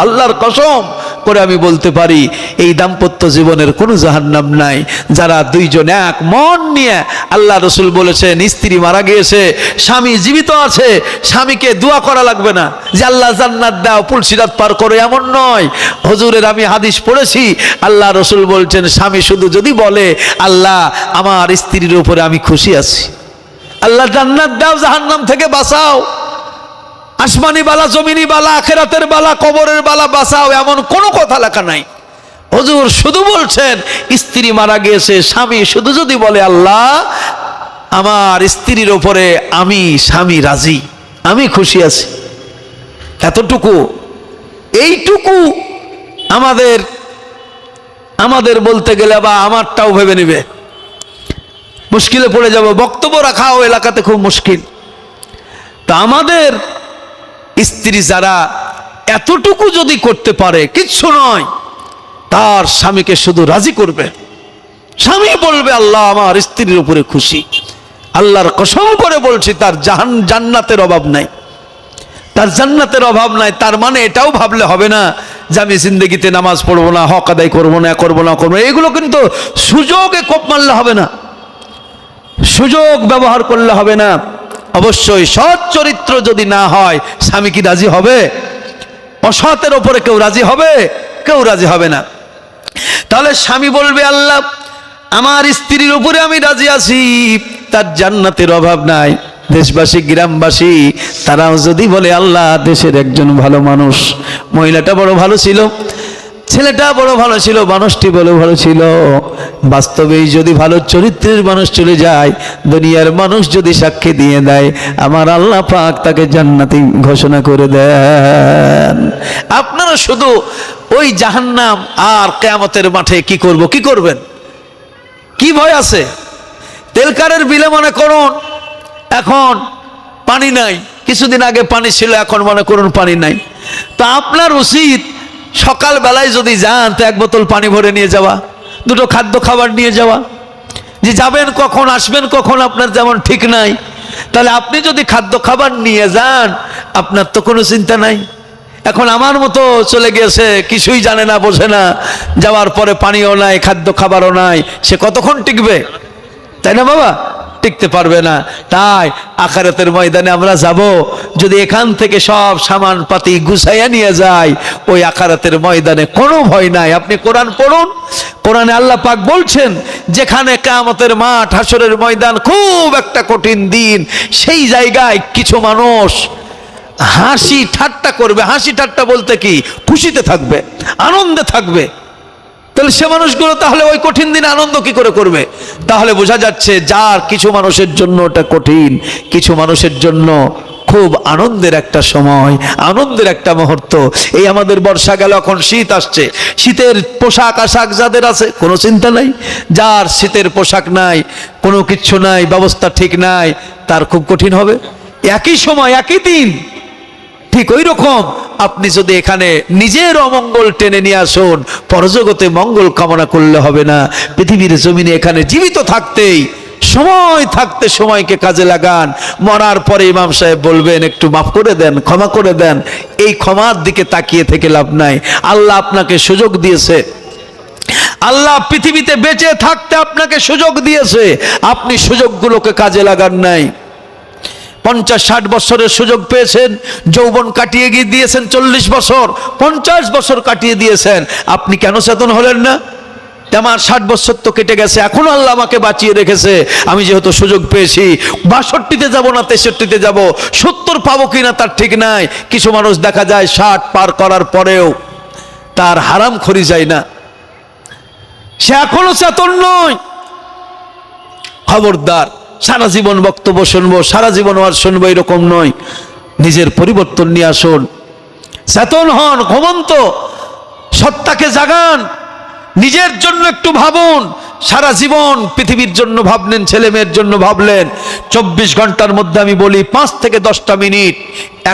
আল্লাহর কসম করে আমি বলতে পারি, এই দাম্পত্য জীবনের কোনো জাহান্নাম নাই। যারা দুইজন এক মন নিয়ে, আল্লাহ রসুল বলেছেন, স্ত্রী মারা গিয়েছে, স্বামী জীবিত আছে, স্বামীকে দোয়া করা লাগবে না যে আল্লাহ জান্নাত দাও, পুলসিরাত পার করো, এমন নয়। হুজুরের আমি হাদিস পড়েছি, আল্লাহ রসুল বলছেন, স্বামী শুধু যদি বলে, আল্লাহ আমার স্ত্রীর উপরে আমি খুশি আছি, আল্লাহ জান্নাত দাও, জাহান্নাম থেকে বাঁচাও, আসমানি বালা, জমিনি বালা, আখিরাতের বালা, কবরের বালা বাঁচাও, এমন কোনো কথা লেখা নাই। হুজুর শুধু বলছেন, স্ত্রী মারা গিয়েছে, স্বামী শুধু যদি বলে, আল্লাহ আমার স্ত্রীর উপরে আমি স্বামী রাজি, আমি খুশি আছি, এতটুকু, এইটুকু আমাদের বলতে গেলে বা আমারটাও ভেবে নেবে, মুশকিলে পড়ে যাব। বক্তব্য রাখাও এলাকাতে খুব মুশকিল। তা আমাদের স্ত্রী যারা এতটুকু যদি করতে পারে, কিচ্ছু নয়, তার স্বামীকে শুধু রাজি করবে। স্বামী বলবে, আল্লাহ আমার স্ত্রীর উপরে খুশি, আল্লাহর কসম করে বলছি, তার জান্নাতের অভাব নাই, তার জান্নাতের অভাব নাই। তার মানে এটাও ভাবলে হবে না যে আমি জিন্দগিতে নামাজ পড়বো না, হক আদায় করবো না, করবো না, এগুলো কিন্তু সুযোগে কোপ মারলে হবে না, সুযোগ ব্যবহার করলে হবে না। অবশ্যই সৎ চরিত্র যদি না হয়, স্বামী কি রাজি হবে? অসতের ওপরে কেউ রাজি হবে? কেউ রাজি হবে না। তাহলে স্বামী বলবে, আল্লাহ আমার স্ত্রীর উপরে আমি রাজি আছি, তার জান্নাতের অভাব নাই। দেশবাসী গ্রামবাসী তারাও যদি বলে, আল্লাহ দেশের একজন ভালো মানুষ, মহিলাটা বড় ভালো ছিল, ছেলেটা বড় ভালো ছিল, মানুষটি বড় ভালো ছিল, বাস্তবেই যদি ভালো চরিত্রের মানুষ চলে যায়, দুনিয়ার মানুষ যদি সাক্ষী দিয়ে দেয়, আমার আল্লাহ পাক তাকে জান্নাতি ঘোষণা করে দেন। আপনারা শুধু ওই জাহান্নাম আর কিয়ামতের মাঠে কি করবেন, কি ভয় আছে? তেলকারের বিলে মনে করুন এখন পানি নাই, কিছুদিন আগে পানি ছিল, এখন মনে করুন পানি নাই। তা আপনার উচিত সকাল বেলায় যদি যান, তো এক বোতল পানি ভরে নিয়ে যাওয়া, দুটো খাদ্য খাবার নিয়ে যাওয়া। যে যাবেন কখন, আসবেন কখন, আপনার যেমন ঠিক নাই। তাহলে আপনি যদি খাদ্য খাবার নিয়ে যান, আপনার তো কোনো চিন্তা নাই। এখন আমার মতো চলে গেছে, কিছুই জানে না, বোঝে না, যাওয়ার পরে পানিও নাই, খাদ্য খাবারও নাই, সে কতক্ষণ টিকবে? তাই না বাবা? টিকতে পারবে না। তাই আখিরাতের ময়দানে আমরা যাব, যদি এখান থেকে সব সামান পাতি গুছাইয়া নিয়ে যাই, ওই আখিরাতের ময়দানে কোনো ভয় নাই। আপনি কোরআন পড়ুন, কোরআনে আল্লাহ পাক বলছেন, যেখানে কিয়ামতের মাঠ, হাসরের ময়দান খুব একটা কঠিন দিন, সেই জায়গায় কিছু মানুষ হাসি ঠাট্টা করবে। হাসি ঠাট্টা বলতে কি, খুশিতে থাকবে, আনন্দে থাকবে। তাহলে সে মানুষগুলো তাহলে ওই কঠিন দিনে আনন্দ কি করে করবে? তাহলে বোঝা যাচ্ছে, যার কিছু মানুষের জন্য ওটা কঠিন, কিছু মানুষের জন্য খুব আনন্দের একটা সময়, আনন্দের একটা মুহূর্ত। এই আমাদের বর্ষা গেল, এখন শীত আসছে। শীতের পোশাক আশাক যাদের আছে কোনো চিন্তা নাই, যার শীতের পোশাক নাই, কোনো কিচ্ছু নাই, ব্যবস্থা ঠিক নাই, তার খুব কঠিন হবে। একই সময় একই দিন, ঠিক ওই রকম আপনি যদি এখানে নিজের অমঙ্গল টেনে নিয়ে আসুন, পরজগতে মঙ্গল কামনা করলে হবে না। পৃথিবীর জমিনে এখানে জীবিত থাকতেই, সময় থাকতে সময়কে কাজে লাগান। মরার পরে ইমাম সাহেব বলবেন একটু মাফ করে দেন, ক্ষমা করে দেন, এই ক্ষমার দিকে তাকিয়ে থেকে লাভ নাই। আল্লাহ আপনাকে সুযোগ দিয়েছে, আল্লাহ পৃথিবীতে বেঁচে থাকতে আপনাকে সুযোগ দিয়েছে, আপনি সুযোগগুলোকে কাজে লাগান নাই। 50-60 বছরের সুযোগ পেয়েছেন, যৌবন কাটিয়ে গিয়ে দিয়েছেন 40 বছর, 50 বছর কাটিয়ে দিয়েছেন, আপনি কেন চেতন হলেন না? আমার 60 বছর তো কেটে গেছে, এখনো আল্লাহ আমাকে বাঁচিয়ে রেখেছে, আমি যেহেতু সুযোগ পেয়েছি 62-তে যাব না 63-তে যাব, 70 পাবো কিনা তার ঠিক নাই। কিছু মানুষ দেখা যায় 60 পার করার পরেও তার হারাম খড়ি যায় না, সে এখনো চেতন নয়। খবরদার, সারা জীবন বক্তব্য শুনবো, সারা জীবন আর শুনবো এরকম নয়। নিজের পরিবর্তন নিয়ে আসুন, চেতন হন, ঘুমন্ত সত্তাকে জাগান, নিজের জন্য একটু ভাবুন। সারা জীবন পৃথিবীর জন্য ভাবলেন, ছেলে মেয়ের জন্য ভাবলেন, 24 ঘন্টার মধ্যে আমি বলি 5 থেকে 10টা মিনিট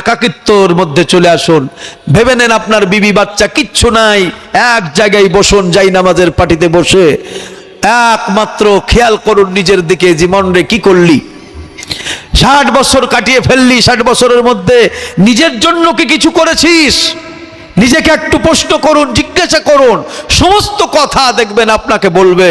একাকিত্বর মধ্যে চলে আসুন। ভেবে নেন আপনার বিবি বাচ্চা কিচ্ছু নাই, এক জায়গায় বসুন, যাই নামাজের পাটিতে বসে একমাত্র খেয়াল করুন নিজের দিকে, জীবন রে কি করলি? 60 বছর কাটিয়ে ফেললি, 60 বছরের মধ্যে নিজের জন্য কি কিছু করেছিস? নিজেকে একটু প্রশ্ন করুন, জিজ্ঞাসা করুন। সমস্ত কথা দেখবেন আপনাকে বলবে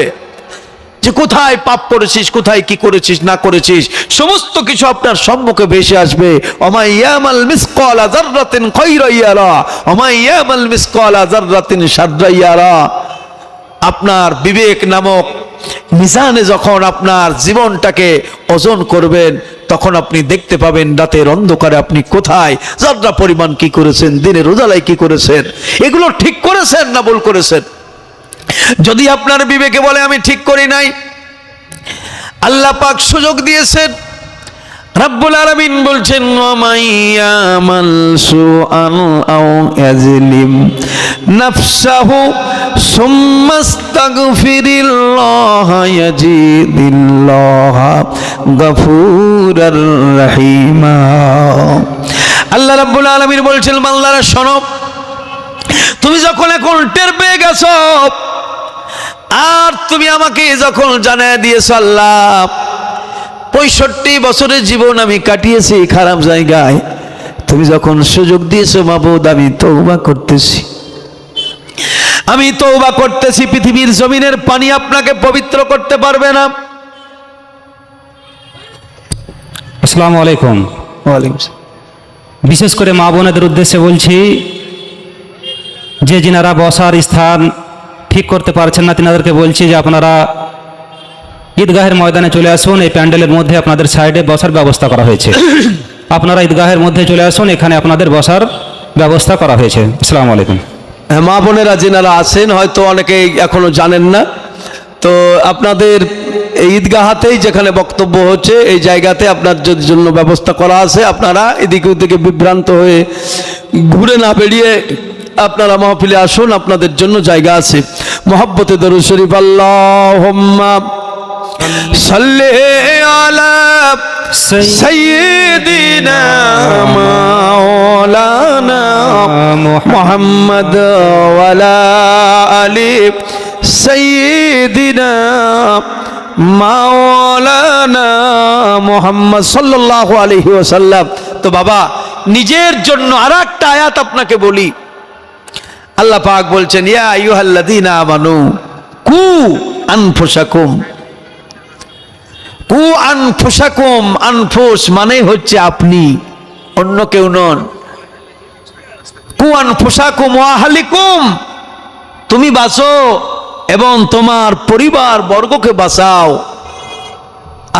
যে কোথায় পাপ করেছিস, কোথায় কি করেছিস না করেছিস, সমস্ত কিছু আপনার সম্মুখে ভেসে আসবে। ওমা ইয়ামাল মিসকালা যাররাতিন খায়রান ইয়ারা ওমা ইয়ামাল মিসকালা যাররাতিন শাররান ইয়ারা। আপনার বিবেক নামক মিজানে যখন আপনার জীবনটাকে ওজন করবেন, তখন আপনি দেখতে পাবেন রাতের অন্ধকারে আপনি কোথায় যাত্রা পরিমাণ কি করেছেন, দিনের উজালায় কি করেছেন, এগুলো ঠিক করেছেন না ভুল করেছেন। যদি আপনার বিবেকে বলে আমি ঠিক করি নাই, আল্লাহ পাক সুযোগ দিয়েছেন। রব্বুল আলামিন বলছেন ওয়ামাইয়ামাল সুআন আও ইয়াজলিম নাফসাহু সুম্মাস্তাগফিরিল্লাহ ইয়াজিদিল্লাহ গফুরার রহিমা। আল্লাহ রাব্বুল আলামিন বলছেন বান্দারা শোনো, তুমি যখন এখন টের পেয়ে গেছো আর তুমি আমাকে যখন জানায় দিয়েছো আল্লাহ 65 বছরের জীবন আমি কাটিয়েছি খারাপ জায়গায়, তুমি যখন সুযোগ দিয়েছো মাবুদ আমি তওবা করতেছি, আমি তওবা করতেছি। পৃথিবীর জমিনের পানি আপনাকে পবিত্র করতে পারবে না। আসসালামু আলাইকুম। ওয়ালাইকুম আসসালাম। বিশেষ করে মা বোনেদের উদ্দেশ্যে বলছি, যে যিনারা বসার স্থান ঠিক করতে পারছেন না তিনাদেরকে বলছি যে আপনারা ঈদগাহের ময়দানে চলে আসুন। এই প্যান্ডেলের মধ্যে আপনাদের সাইডে বসার ব্যবস্থা করা হয়েছে, আপনারা ঈদগাহের মধ্যে চলে আসুন, এখানে আপনাদের বসার ব্যবস্থা করা হয়েছে। আসসালামু আলাইকুম। মা বোনেরা যিনারা আছেন হয়তো অনেকেই এখনো জানেন না, তো আপনাদের এই ঈদগাহাতেই যেখানে বক্তব্য হচ্ছে এই জায়গাতে আপনার জন্য ব্যবস্থা করা আছে। আপনারা এদিকে ওদিকে বিভ্রান্ত হয়ে ঘুরে না বেরিয়ে আপনারা মাহফিলে আসুন, আপনাদের জন্য জায়গা আছে। মুহাব্বতে দরুদ শরীফ আল্লাহুম্মা সাল্লি আলা সাইয়্যিদিনা মাওলানা মুহাম্মদ ওয়া আলা আলি সাইয়্যিদিনা মাওলানা মুহাম্মদ সাল্লাল্লাহু আলাইহি ওয়াসাল্লাম। তো বাবা, নিজের জন্য আরেকটা আয়াত আপনাকে বলি। আল্লাহ পাক বলছেন ইয়া আইয়ুহাল্লাযীনা আমানু কু আনফুসাকুম। কু আনফুসাকুম, আনফুস মানে হচ্ছে আপনি, অন্য কেউ নন। কু আনফুসাকুম ওয়া আহলিকুম, তুমি বাঁচো এবং তোমার পরিবার বর্গকে বাঁচাও।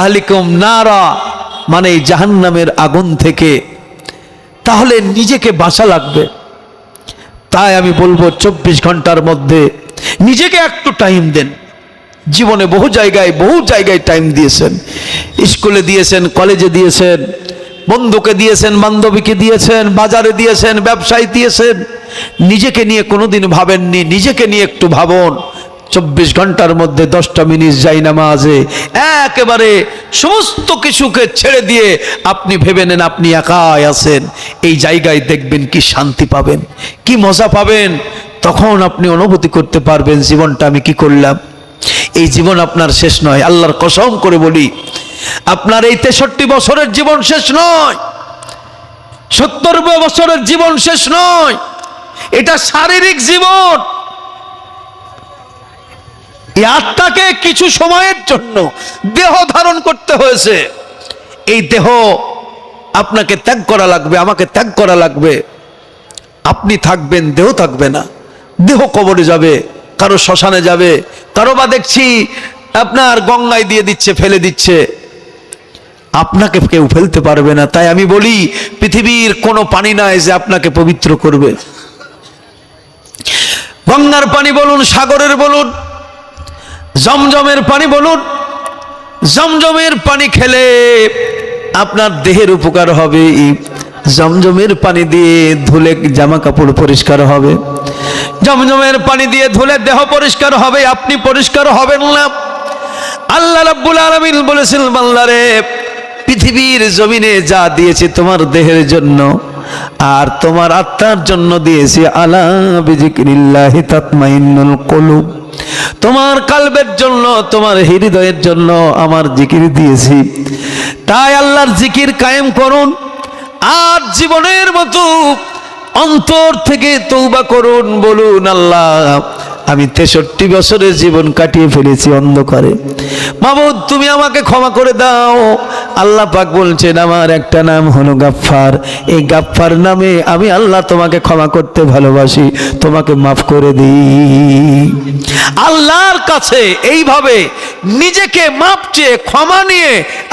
আহলিকুম নারা মানে জাহান্নামের আগুন থেকে। তাহলে নিজেকে বাঁচা লাগবে। তাই আমি বলবো 24 ঘন্টার মধ্যে নিজেকে একটু টাইম দেন। জীবনে বহু জায়গায় টাইম দিয়েছেন, স্কুলে দিয়েছেন, কলেজে দিয়েছেন, বন্ধুকে দিয়েছেন, বান্ধবীকে দিয়েছেন, বাজারে দিয়েছেন, ব্যবসায় দিয়েছেন, নিজেকে নিয়ে কোনোদিন ভাবেননি। নিজেকে নিয়ে একটু ভাবুন। 24 ঘন্টার মধ্যে 10টা মিনিট যাই নামাজে একেবারে সমস্ত কিছুকে ছেড়ে দিয়ে আপনি ভেবে নেন আপনি একাই আছেন। এই জায়গায় দেখবেন কি শান্তি পাবেন, কি মজা পাবেন। তখন আপনি অনুভূতি করতে পারবেন জীবনটা আমি কি করলাম। এই জীবন আপনার শেষ নয়, আল্লাহর কসম করে বলি, আপনার এই 63 বছরের জীবন শেষ নয়, 70 বছরের জীবন শেষ নয়। এটা শারীরিক জীবন। এই আত্মাকে কিছু সময়ের জন্য দেহ ধারণ করতে হয়েছে। এই দেহ আপনাকে ত্যাগ করা লাগবে, আমাকে ত্যাগ করা লাগবে। আপনি থাকবেন, দেহ থাকবে না। দেহ কবরে যাবে, কারো শ্মশানে যাবে, কারো বা দেখছি আপনার গঙ্গায় দিয়ে দিচ্ছে, ফেলে দিচ্ছে। আপনাকে কেউ ফেলতে পারবে না। তাই আমি বলি পৃথিবীর কোনো পানি নাই যে আপনাকে পবিত্র করবে। গঙ্গার পানি বলুন, সাগরের বলুন, জমজমের পানি বলুন, জমজমের পানি খেলে আপনার দেহের উপকার হবে। জমজমের পানি দিয়ে ধুলে জামা কাপড় পরিষ্কার হবে, জমজমের পানি দিয়ে ধুলে দেহ পরিষ্কার হবে, আপনি পরিষ্কার হবেন না। আল্লাহ রাব্বুল আলামিন বলেছেন, বান্দারে পৃথিবীর জমিনে যা দিয়েছে তোমার দেহের জন্য আর তোমার আত্মার জন্য দিয়েছি। আলা বিযিকরিল্লাহি তাতমাইন্নুল কুলুব, তোমার কালবের জন্য, তোমার হৃদয়ের জন্য আমার জিকির দিয়েছি। তাই আল্লাহর জিকির কায়েম করুন আর জীবনের মতো অন্তর থেকে তওবা করুন। বলুন, আল্লাহ আমি 63 বছরের জীবন কাটিয়ে ফেলেছি অন্ধকারে, মাবুদ তুমি আমাকে ক্ষমা করে দাও। আল্লাহ পাক বলছেন আমার একটা নাম হলো গাফফার। এই গাফফার নামে আমি আল্লাহ তোমাকে ক্ষমা করতে ভালোবাসি, তোমাকে মাফ করে দিই। আল্লাহর কাছে এইভাবে নিজেকে মাপ চেয়ে ক্ষমা নিয়ে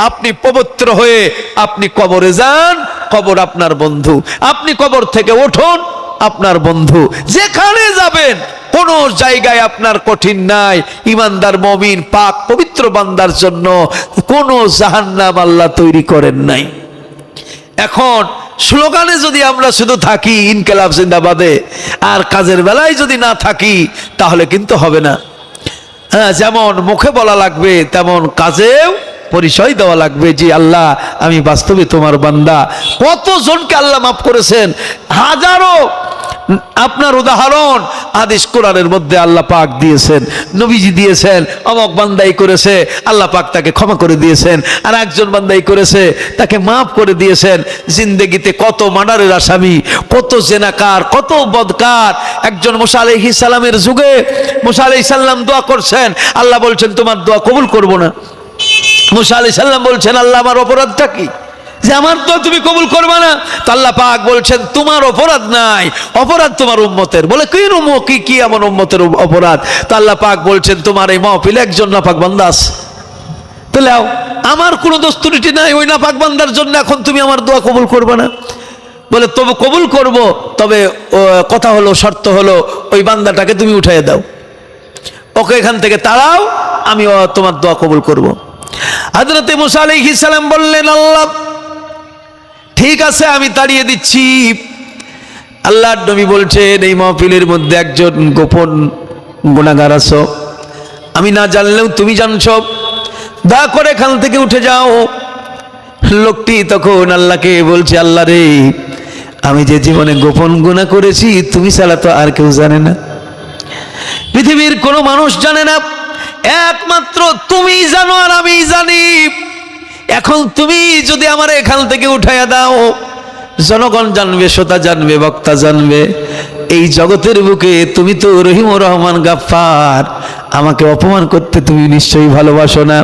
আপনি পবিত্র হয়ে আপনি কবরে যান। কবর আপনার বন্ধু। আপনি কবর থেকে উঠুন, আপনার বন্ধু। যেখানে যাবেন কোন জায়গায় আপনার কঠিন নাই। ইমানদার মুমিন পাক পবিত্র বান্দার জন্য কোন জাহান্নাম আল্লাহ তৈরি করেন নাই। এখন স্লোগানে যদি আমরা শুধু থাকি ইনকিলাব জিন্দাবাদে আর কাজের বেলায় যদি না থাকি তাহলে কিন্তু হবে না। হ্যাঁ, যেমন মুখে বলা লাগবে তেমন কাজেও পরিচয় দেওয়া লাগবে যে আল্লাহ আমি বাস্তবে তোমার বান্দা। কতজনকে আল্লাহ মাফ করেছেন, হাজারো আপনার উদাহরণ হাদিস কোরআনের মধ্যে আল্লাহ পাক দিয়েছেন, নবীজি দিয়েছেন। অমক বান্দাই করেছে, আল্লাহ পাক তাকে ক্ষমা করে দিয়েছেন। আর একজন বান্দাই করেছে, তাকে মাফ করে দিয়েছেন। জিন্দেগিতে কত মার্ডারের আসামি, কত জেনাকার, কত বদকার। একজন মুসা আলাইহিস সালামের যুগে মুসা আলাইহিস সালাম দোয়া করছেন, আল্লাহ বলছেন তোমার দোয়া কবুল করব না। মুসা আলাইহিস সালাম বলছেন আল্লাহ আমার অপরাধটা কি যে আমার দোয়া তুমি কবুল করবে না? তো আল্লাহ পাক বলছেন তোমার অপরাধ নাই, অপরাধ তোমার উম্মতের। বলে কি এমন উম্মতের অপরাধ? তো আল্লাহ পাক বলছেন তোমার এই মাহফিলে একজন নাপাক বান্দা আছে, তাহলে আমার কোনো দোষ ত্রুটি নাই, ওই নাপাক বান্দার জন্য এখন তুমি আমার দোয়া কবুল করবে না? বলে তবে কবুল করব, তবে কথা হলো, শর্ত হলো ওই বান্দাটাকে তুমি উঠাইয়ে দাও, ওকে এখান থেকে তাড়াও, আমি তোমার দোয়া কবুল করব। হযরত মুসা আলাইহিস সালাম বললেন আল্লাহ ঠিক আছে আমি তাড়িয়ে দিচ্ছি। আল্লাহর নবী বলছেন এই মাহফিলের মধ্যে একজন গোপন গুনাহগার আছো, আমি না জানলেও তুমি জানছো, দয়া করে এখান থেকে উঠে যাও। লোকটি তখন আল্লাহকে বলছে আল্লাহ রে আমি যে জীবনে গোপন গুনাহ করেছি তুমি ছাড়া তো আর কেউ জানে না, পৃথিবীর কোনো মানুষ জানে না, একমাত্র তুমি জানো আর আমি জানি। এখন তুমি যদি আমার এখান থেকে উঠাইয়া দাও, জনগণ জানবে, শ্রোতা জানবে, বক্তা জানবে, এই জগতের বুকে তুমি তো রহিমুর রহমান গাফফার, আমাকে অপমান করতে তুমি নিশ্চয়ই ভালোবাসো না,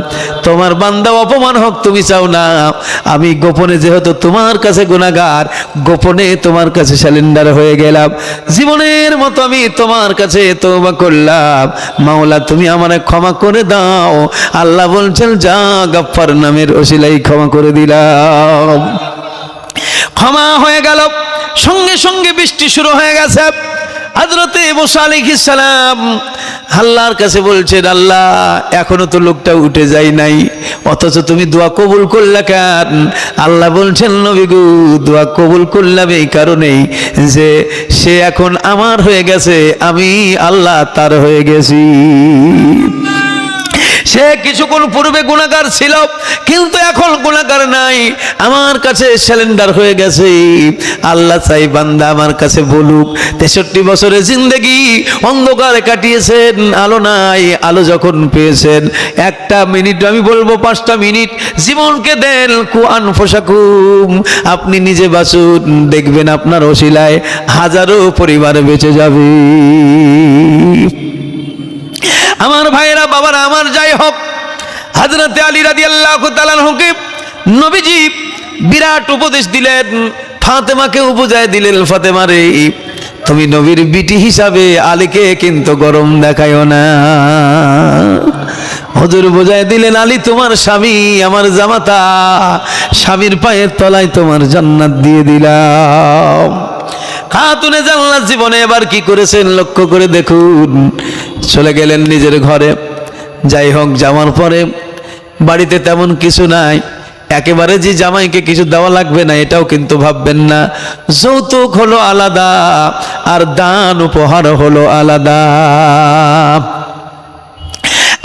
তোমার বান্দা অপমান হোক তুমি চাও না। আমি গোপনে যেহেতু তোমার কাছে গুনাহগার, গোপনে তোমার কাছে সারেন্ডার হয়ে গেলাম, জীবনের মতো আমি তোমার কাছে তওবা করলাম, মাওলা তুমি আমারে ক্ষমা করে দাও। আল্লাহ বলছেন যা গাফফার নামের ওসিলাই ক্ষমা করে দিলাম। ক্ষমা হয়ে গেল, সঙ্গে সঙ্গে বৃষ্টি শুরু হয়ে গেছে। হযরত মুসা আলাইহিস সালাম আল্লাহর কাছে বলছেন আল্লাহ এখনো তো লোকটা উঠে যায় নাই, অথচ তুমি দোয়া কবুল করলা কেন? আল্লাহ বলছেন নবী গো, দোয়া কবুল করলাম এই কারণেই যে সে এখন আমার হয়ে গেছে, আমি আল্লাহ তার হয়ে গেছি। সে কিছুক্ষণ পূর্বে গুনাহগার ছিল, কিন্তু এখন গুনাহগার নাই, আমার কাছে সিলিন্ডার হয়ে গেছে। আল্লাহ চাই বান্দা আমার কাছে বলুক 63 বছরের জিন্দেগি অন্ধকারে কাটিয়েছেন, আলো নাই, আলো যখন পেয়েছেন একটা মিনিট, আমি বলবো 5টা মিনিট জীবনকে দেন। কুআন ফসাকুম, আপনি নিজে বাঁচুন, দেখবেন আপনার ওসিলায় হাজারো পরিবার বেঁচে যাবে। আমার ভাইরা, বাবারা আমার, যাই হোক, হযরত আলী রাদিয়াল্লাহু তাআলা আনহুকে নবীজি বিরাট উপদেশ দিলেন, ফাতেমাকে বুঝায় দিলেন, ফাতেমা রে, তুমি নবীর বিটি হিসাবে আলীকে কিন্তু গরম দেখায়ও না। হুজুর বুঝায় দিলেন, আলী তোমার স্বামী, আমার জামাতা, স্বামীর পায়ের তলায় তোমার জান্নাত দিয়ে দিলাম। খাতুনে জান্নাত জীবনে এবার কি করেছেন লক্ষ্য করে দেখুন। চলে গেলেন নিজের ঘরে। যাই হোক, যাওয়ার পরে বাড়িতে তেমন কিছু নাই, একেবারে যে জামাইকে কিছু দেওয়া লাগবে না এটাও কিন্তু ভাববেন না। যৌতুক হলো আলাদা, আর দান উপহার হলো আলাদা।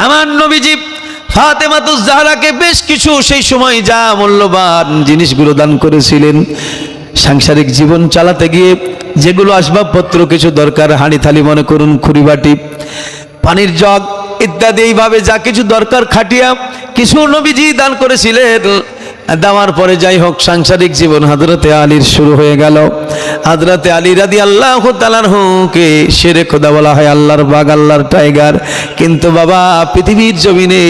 আমার নবীজি ফাতেমাতুজ জাহরাকে বেশ কিছু সেই সময় যা মূল্যবান জিনিসগুলো দান করেছিলেন। সাংসারিক জীবন চালাতে গিয়ে যেগুলো আসবাবপত্র কিছু দরকার, হাঁড়ি থালি মনে করুন, খুঁড়িবাটি, পানির জগ ইত্যাদি, এইভাবে যা কিছু দরকার খাটিয়া কিছু নবীজি দান করেছিলেন। দেওয়ার পরে যাই হোক, সাংসারিক জীবন হযরতে আলীর শুরু হয়ে গেল। হযরতে আলী রাদিয়াল্লাহু তাআলা আনহুকে শেরে খোদা বলা হয়, আল্লাহর বাগ, আল্লাহর টাইগার। কিন্তু বাবা, পৃথিবীর জমিনে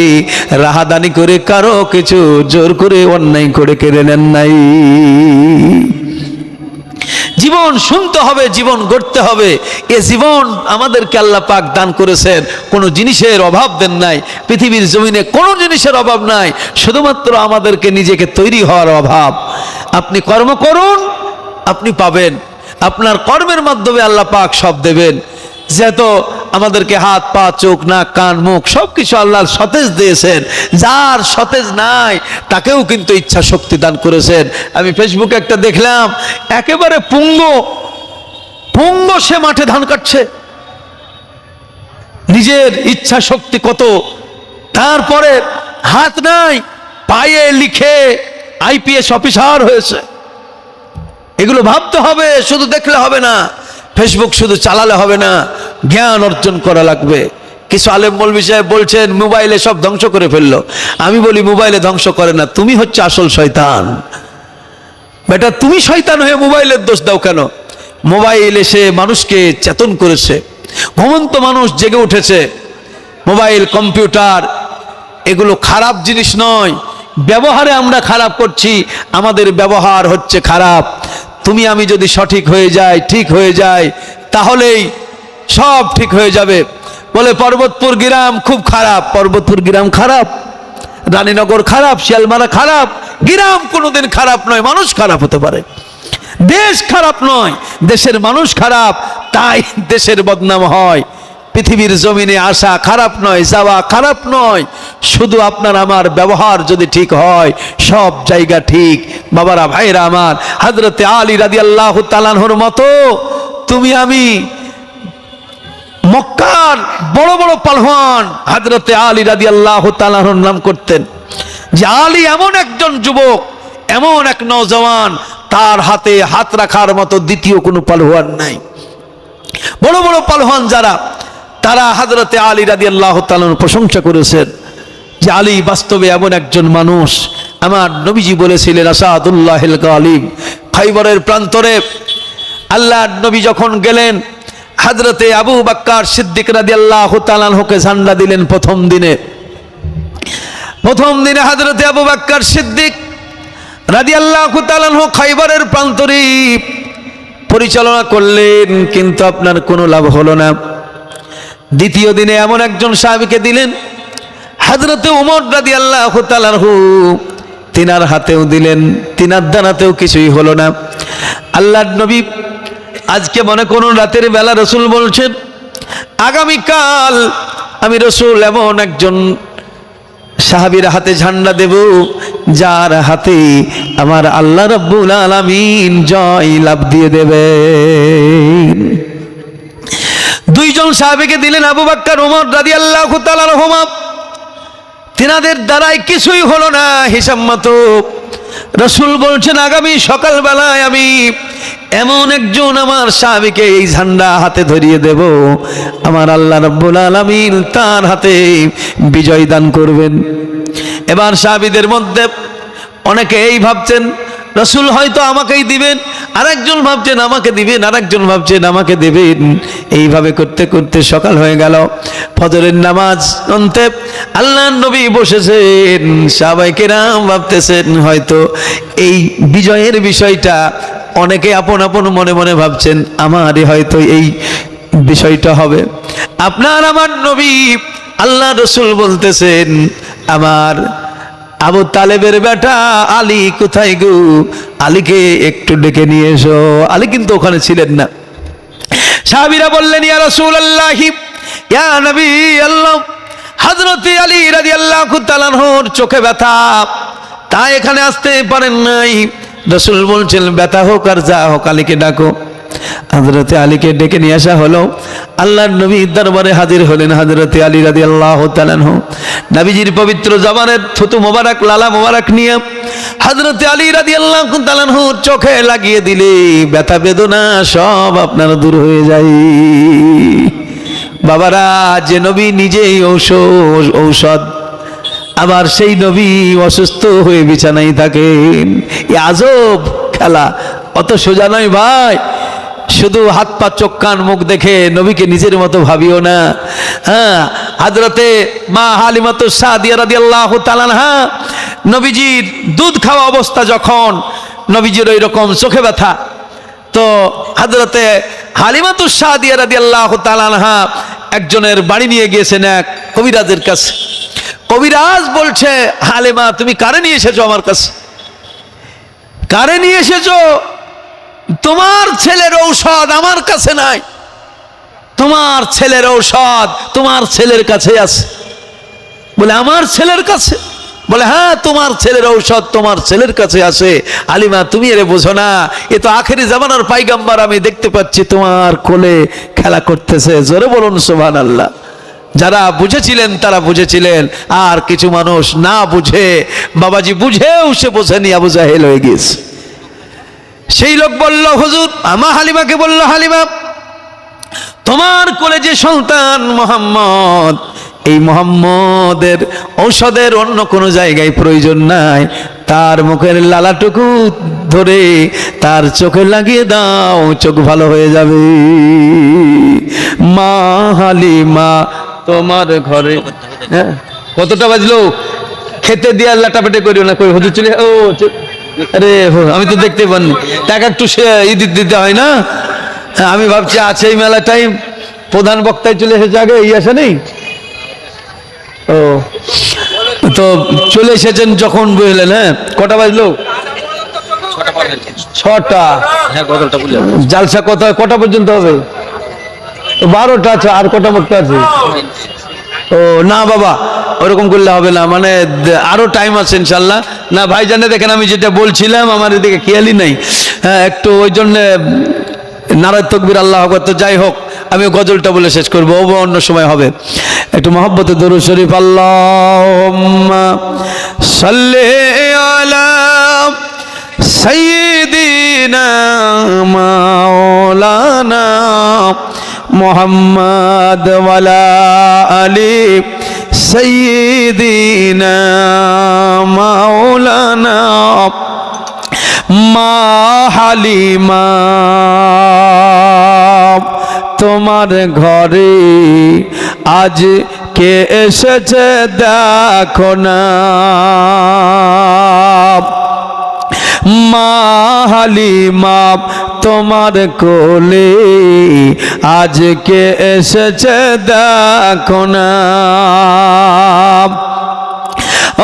রাহাদানি করে কারো কিছু জোর করে অন্যায় করে কেড়ে নেন নাই। জীবন শুনতে হবে, জীবন গড়তে হবে। এ জীবন আমাদেরকে আল্লাহ পাক দান করেছেন, কোনো জিনিসের অভাব দেন নাই। পৃথিবীর জমিনে কোনো জিনিসের অভাব নাই, শুধুমাত্র আমাদেরকে নিজেকে তৈরি হওয়ার অভাব। আপনি কর্ম করুন, আপনি পাবেন। আপনার কর্মের মাধ্যমে আল্লাহ পাক সব দেবেন। যেহেতু আমাদেরকে হাত, পা, চোখ, নাক, কান, মুখ সবকিছু আল্লাহ সতেজ দিয়েছেন, যার সতেজ নাই তাকেও কিন্তু ইচ্ছা শক্তি দান করেছেন। আমি ফেসবুকে একটা দেখলাম, একেবারে পুঙ্গ সে মাঠে ধান কাটছে, নিজের ইচ্ছা শক্তি কত, তারপরে হাত নাই, পায়ে লিখে আইপিএস অফিসার হয়েছে। এগুলো ভাবতে হবে, শুধু দেখলে হবে না, ফেসবুক শুধু চালালে হবে না, জ্ঞান অর্জন করা লাগবে। কিছু আলেম মৌলভী সাহেব বলছেন মোবাইলে সব ধ্বংস করে ফেললো। আমি বলি মোবাইলে ধ্বংস করে না, তুমি হচ্ছে আসল শয়তান। বেটা, তুমি শয়তান হয়ে মোবাইলের দোষ দাও কেন? মোবাইল এসে মানুষকে চেতন করেছে, ঘুমন্ত মানুষ জেগে উঠেছে। মোবাইল, কম্পিউটার এগুলো খারাপ জিনিস নয়, ব্যবহারে আমরা খারাপ করছি, আমাদের ব্যবহার হচ্ছে খারাপ। তুমি আমি যদি সঠিক হয়ে যাই, ঠিক হয়ে যায়, তাহলেই সব ঠিক হয়ে যাবে। বলে পর্বতপুর গ্রাম খুব খারাপ, পর্বতপুর গ্রাম খারাপ, রানীনগর খারাপ, শিয়ালমারা খারাপ, গ্রাম কোনোদিন খারাপ নয়, মানুষ খারাপ হতে পারে। দেশ খারাপ নয়, দেশের মানুষ খারাপ, তাই দেশের বদনাম হয়। পৃথিবীর জমিনে আসা খারাপ নয়, যাওয়া খারাপ নয়, শুধু আপনার আমার ব্যবহার যদি ঠিক হয় সব জায়গা ঠিক। বাবারা, ভাইরা আমার, হযরতে আলী রাদিয়াল্লাহু তাআলা আনহুর মতো তুমি আমি, মক্কার বড় বড় পালওয়ান হযরতে আলী রাদিয়াল্লাহু তাআলা আনহুর নাম করতেন যে আলী এমন একজন যুবক, এমন এক নওজওয়ান, তার হাতে হাত রাখার মতো দ্বিতীয় কোনো পালওয়ান নাই। বড় বড় পালওয়ান যারা, তারা হযরতে আলী রাদিয়াল্লাহু তাআলার প্রশংসা করেছেন যে আলী বাস্তবে এমন একজন মানুষ। আমার নবীজি বলেছিলেন আসাদুল্লাহিল গালিব। খাইবরের প্রান্তরে আল্লাহর নবী যখন গেলেন, হযরতে আবু বকর সিদ্দিক রাদিয়াল্লাহু তাআলা আনহুকে ঝান্ডা দিলেন। প্রথম দিনে হযরতে আবু বকর সিদ্দিক রাদিয়াল্লাহু তাআলা আনহু খাইবরের প্রান্তরে পরিচালনা করলেন, কিন্তু আপনার কোনো লাভ হলো না। দ্বিতীয় দিনে এমন একজন সাহাবীকে দিলেন, হযরতে ওমর রাদিয়াল্লাহু তাআলা আনহু, তিনার হাতেও দিলেন, তিনার দানাতেও কিছুই হলো না। আল্লাহর নবী আজকে মনে করুন রাতের বেলা রাসূল বলছেন, আগামীকাল আমি রাসূল এমন একজন সাহাবীর হাতে ঝান্ডা দেব যার হাতে আমার আল্লাহ রাব্বুল আলামিন জয় লাভ দিয়ে দেবেন। দুইজন সাহাবীকে দিলেন, আবু বকর ওমর রাদিয়াল্লাহু তাআলা আনহুমা। তিনাদের দ্বারাই কিছুই হলো না হিসাব মতো। রাসূল বলছেন, আগামী সকালবেলায় আমি এমন একজন আমার সাহাবীকে এই ঝান্ডা হাতে ধরিয়ে দেব, আমার আল্লাহ রাব্বুল আলামিন তার হাতে বিজয় দান করবেন। এবার সাহাবীদের মধ্যে অনেকে এই ভাবছেন রাসূল হয়তো আমাকেই দিবেন, আরেকজন ভাবছেন আমাকে দিবেন, আরেকজন ভাবছেন আমাকে দেবেন। এইভাবে করতে করতে সকাল হয়ে গেল। ফজরের নামাজ অন্তে আল্লাহর নবী বসেছেন, সাহাবায়ে কেরাম ভাবতেছেন হয়তো এই বিজয়ের বিষয়টা, অনেকে আপন আপন মনে মনে ভাবছেন আমারই হয়তো এই বিষয়টা হবে। আপনার আমার নবী আল্লাহ রাসূল বলতেছেন, আমার আবু তালেবের বেটা আলী কোথায় গো? আলীকে একটু ডেকে নিয়ে এসো। আলী কিন্তু ওখানে ছিলেন না। সাহাবীরা বললেন, ইয়া রাসূলুল্লাহ, ইয়া নবী আল্লাহ, হযরত আলী রাদিয়াল্লাহু তাআলা আনহুর চোখে ব্যথা, তাই এখানে আসতে পারেন নাই। রাসূল বলছেন, ব্যথা হোক আর যা হোক, আলীকে ডাকো। হযরত আলীকে ডেকে নিয়ে আসা হলো। আল্লাহর নবীর দরবারে হাজির হলেন হযরত আলী রাদিয়াল্লাহু তাআলা আনহু। নবীজির পবিত্র জবানের থুতু মোবারক, লালা মোবারক নিয়ে হযরত আলী রাদিয়াল্লাহু তাআলা আনহুর চোখে লাগিয়ে দিলে ব্যথা বেদনা সব আপনার দূর হয়ে যায়। বাবারা, যে নবী নিজেই ঔষধ, আবার সেই নবী অসুস্থ হয়ে বিছানায় থাকেন। এ আজব খেলা, অত সোজা নয় ভাই। শুধু হাত পা চোখ কান মুখ দেখে নবীকে নিজের মতো ভাবিও না। হ্যাঁ, হযরতে মা হালিমাতুস সাদিয়া রাদিয়াল্লাহু তাআলা আনহা, নবীজির দুধ খাওয়া অবস্থা যখন, নবীজির ওই রকম চোখে ব্যথা, তো হযরতে হালিমাতুস সাদিয়া রাদিয়াল্লাহু তাআলা আনহা একজনের বাড়ি নিয়ে গিয়েছেন এক কবিরাজের কাছে। কবিরাজ বলছে, হালিমা তুমি কারে নিয়ে এসেছো আমার কাছে? কারে নিয়ে এসেছো? তোমার ছেলের ঔষধ আমার কাছে নাই, তোমার ছেলের ঔষধ তোমার ছেলের কাছে আছে। বলে আমার ছেলের কাছে? বলে হ্যাঁ, তোমার ছেলের ঔষধ তোমার ছেলের কাছে আছে। আলিমা তুমি এরে বোঝো না, এ তো আখেরি জামানার পাইগাম্বার, আমি দেখতে পাচ্ছি তোমার কোলে খেলা করতেছে। জোরে বলুন সুবহানাল্লাহ। যারা বুঝেছিলেন তারা বুঝেছিলেন, আর কিছু মানুষ না বুঝে, বাবাজি বুঝেও সে বোঝেনি, আবু জাহেল হয়ে গেছে। সেই লোক বলল, হুজুর, আমা হালিমাকে বলল, হালিমা তোমার কোলে যে সন্তান মুহাম্মদ, এই মুহাম্মদের ঔষধের অন্য কোনো জায়গায় প্রয়োজন নাই, তার মুখের লালাটুকু ধরে তার চোখে লাগিয়ে দাও, চোখ ভালো হয়ে যাবে। মা হালিমা তোমার ঘরে, হ্যাঁ কতটা বাজলো? খেতে দিয়ে লাটাপেটে করিও না, কই হুজুর চলে, ও আরে আমি তো দেখতে পাইনি, টাকা একটু ঈদ দিতে হয় না? আমি ভাবছি আছে এই মেলা টাইম, প্রধান বক্তায় চলে এসেছে, আগে এই আসে নেই। ও তো চলে এসেছেন যখন বুঝলেন। হ্যাঁ, কটা বাজলো? 6টা। জালসা কটা পর্যন্ত হবে? 12টা আছে, আর কটা বক্তা আছে? ও না বাবা, ওরকম করলে হবে না, মানে আরো টাইম আছে ইনশাল্লাহ। না ভাইজানে দেখেন, আমি যেটা বলছিলাম আমার এদিকে খেয়ালই নাই। হ্যাঁ, একটু ওই জন্য নারায়ে তাকবীর, আল্লাহু আকবার। তো যাই হোক, আমি গজলটা বলে শেষ করবো, অন্য সময় হবে। একটু মহব্বতে দরুদ শরীফ। আল্লাহুম্মা সাল্লি আলা সাইয়্যিদিনা মাওলানা মুহাম্মদ ওয়ালা আলি সাইয়্যিদিনা মাওলানা। মা হালিমা তোমার ঘরে আজ কে এসেছে দেখো না। মা হালিমা তোমার কোলে আজ কে এসেছে দেখো না।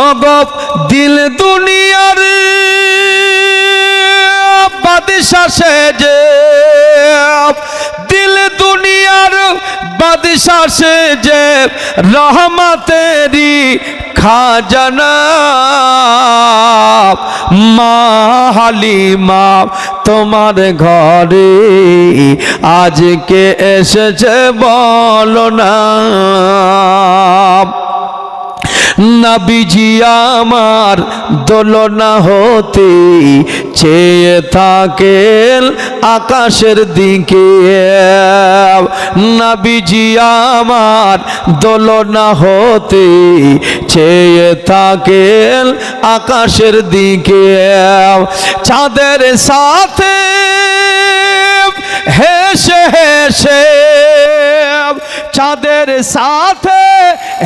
অগপ দিল দুনিয়ার বাদশা সেজে, দিল দুনিয়ার বাদশা সেজে রহমতেরি খাজানা মা হালিমা তোমার ঘরে আজকে এসেছে বলো না। নবীজি আমার দোলনা হতে চেয়ে থাকেন আকাশের দিকে, নবীজি আমার দোলনা হতে চেয়ে থাকেন আকাশের দিকে। চাঁদের সাথে হেসে হেসে, চাঁদের সাথে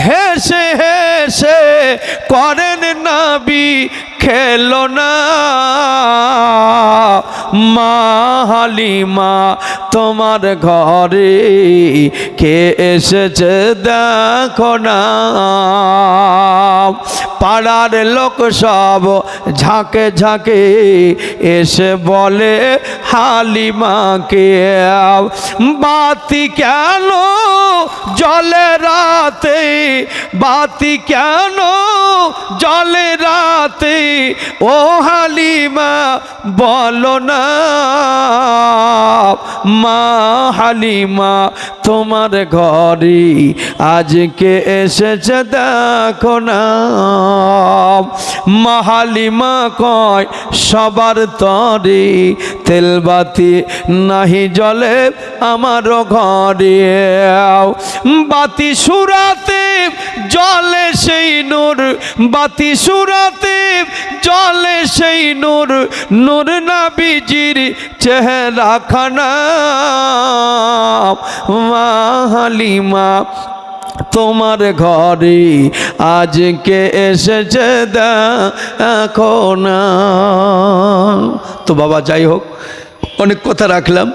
হেসে হেসে করেন নবী খেলনা। মা হালিমা তোমার ঘরে কে এসেছে দেখো না। পাড়ার লোক সব ঝাঁকে ঝাঁকে এসে বলে হালিমাকে, বাতি কেন জলে রাতে, বাতি কেন জলে রাতে, ও হালিমা বলো না। মা হালিমা তোমার ঘরে আজকে এসেছে দেখো না। মা হালিমা কয় সবার তরে তেলবাতি নাহি জলে আমারও ঘরে, বাতি সুরাতে জলে সেই নূর, বাতি সুরাতে জলে সেই নূর, নূর নবীজির চেহারা খানা। মা হালিমা তোমার ঘরে আজকে এসেছে দেখো না। তো বাবা যাই হোক, অনেক কথা রাখলাম।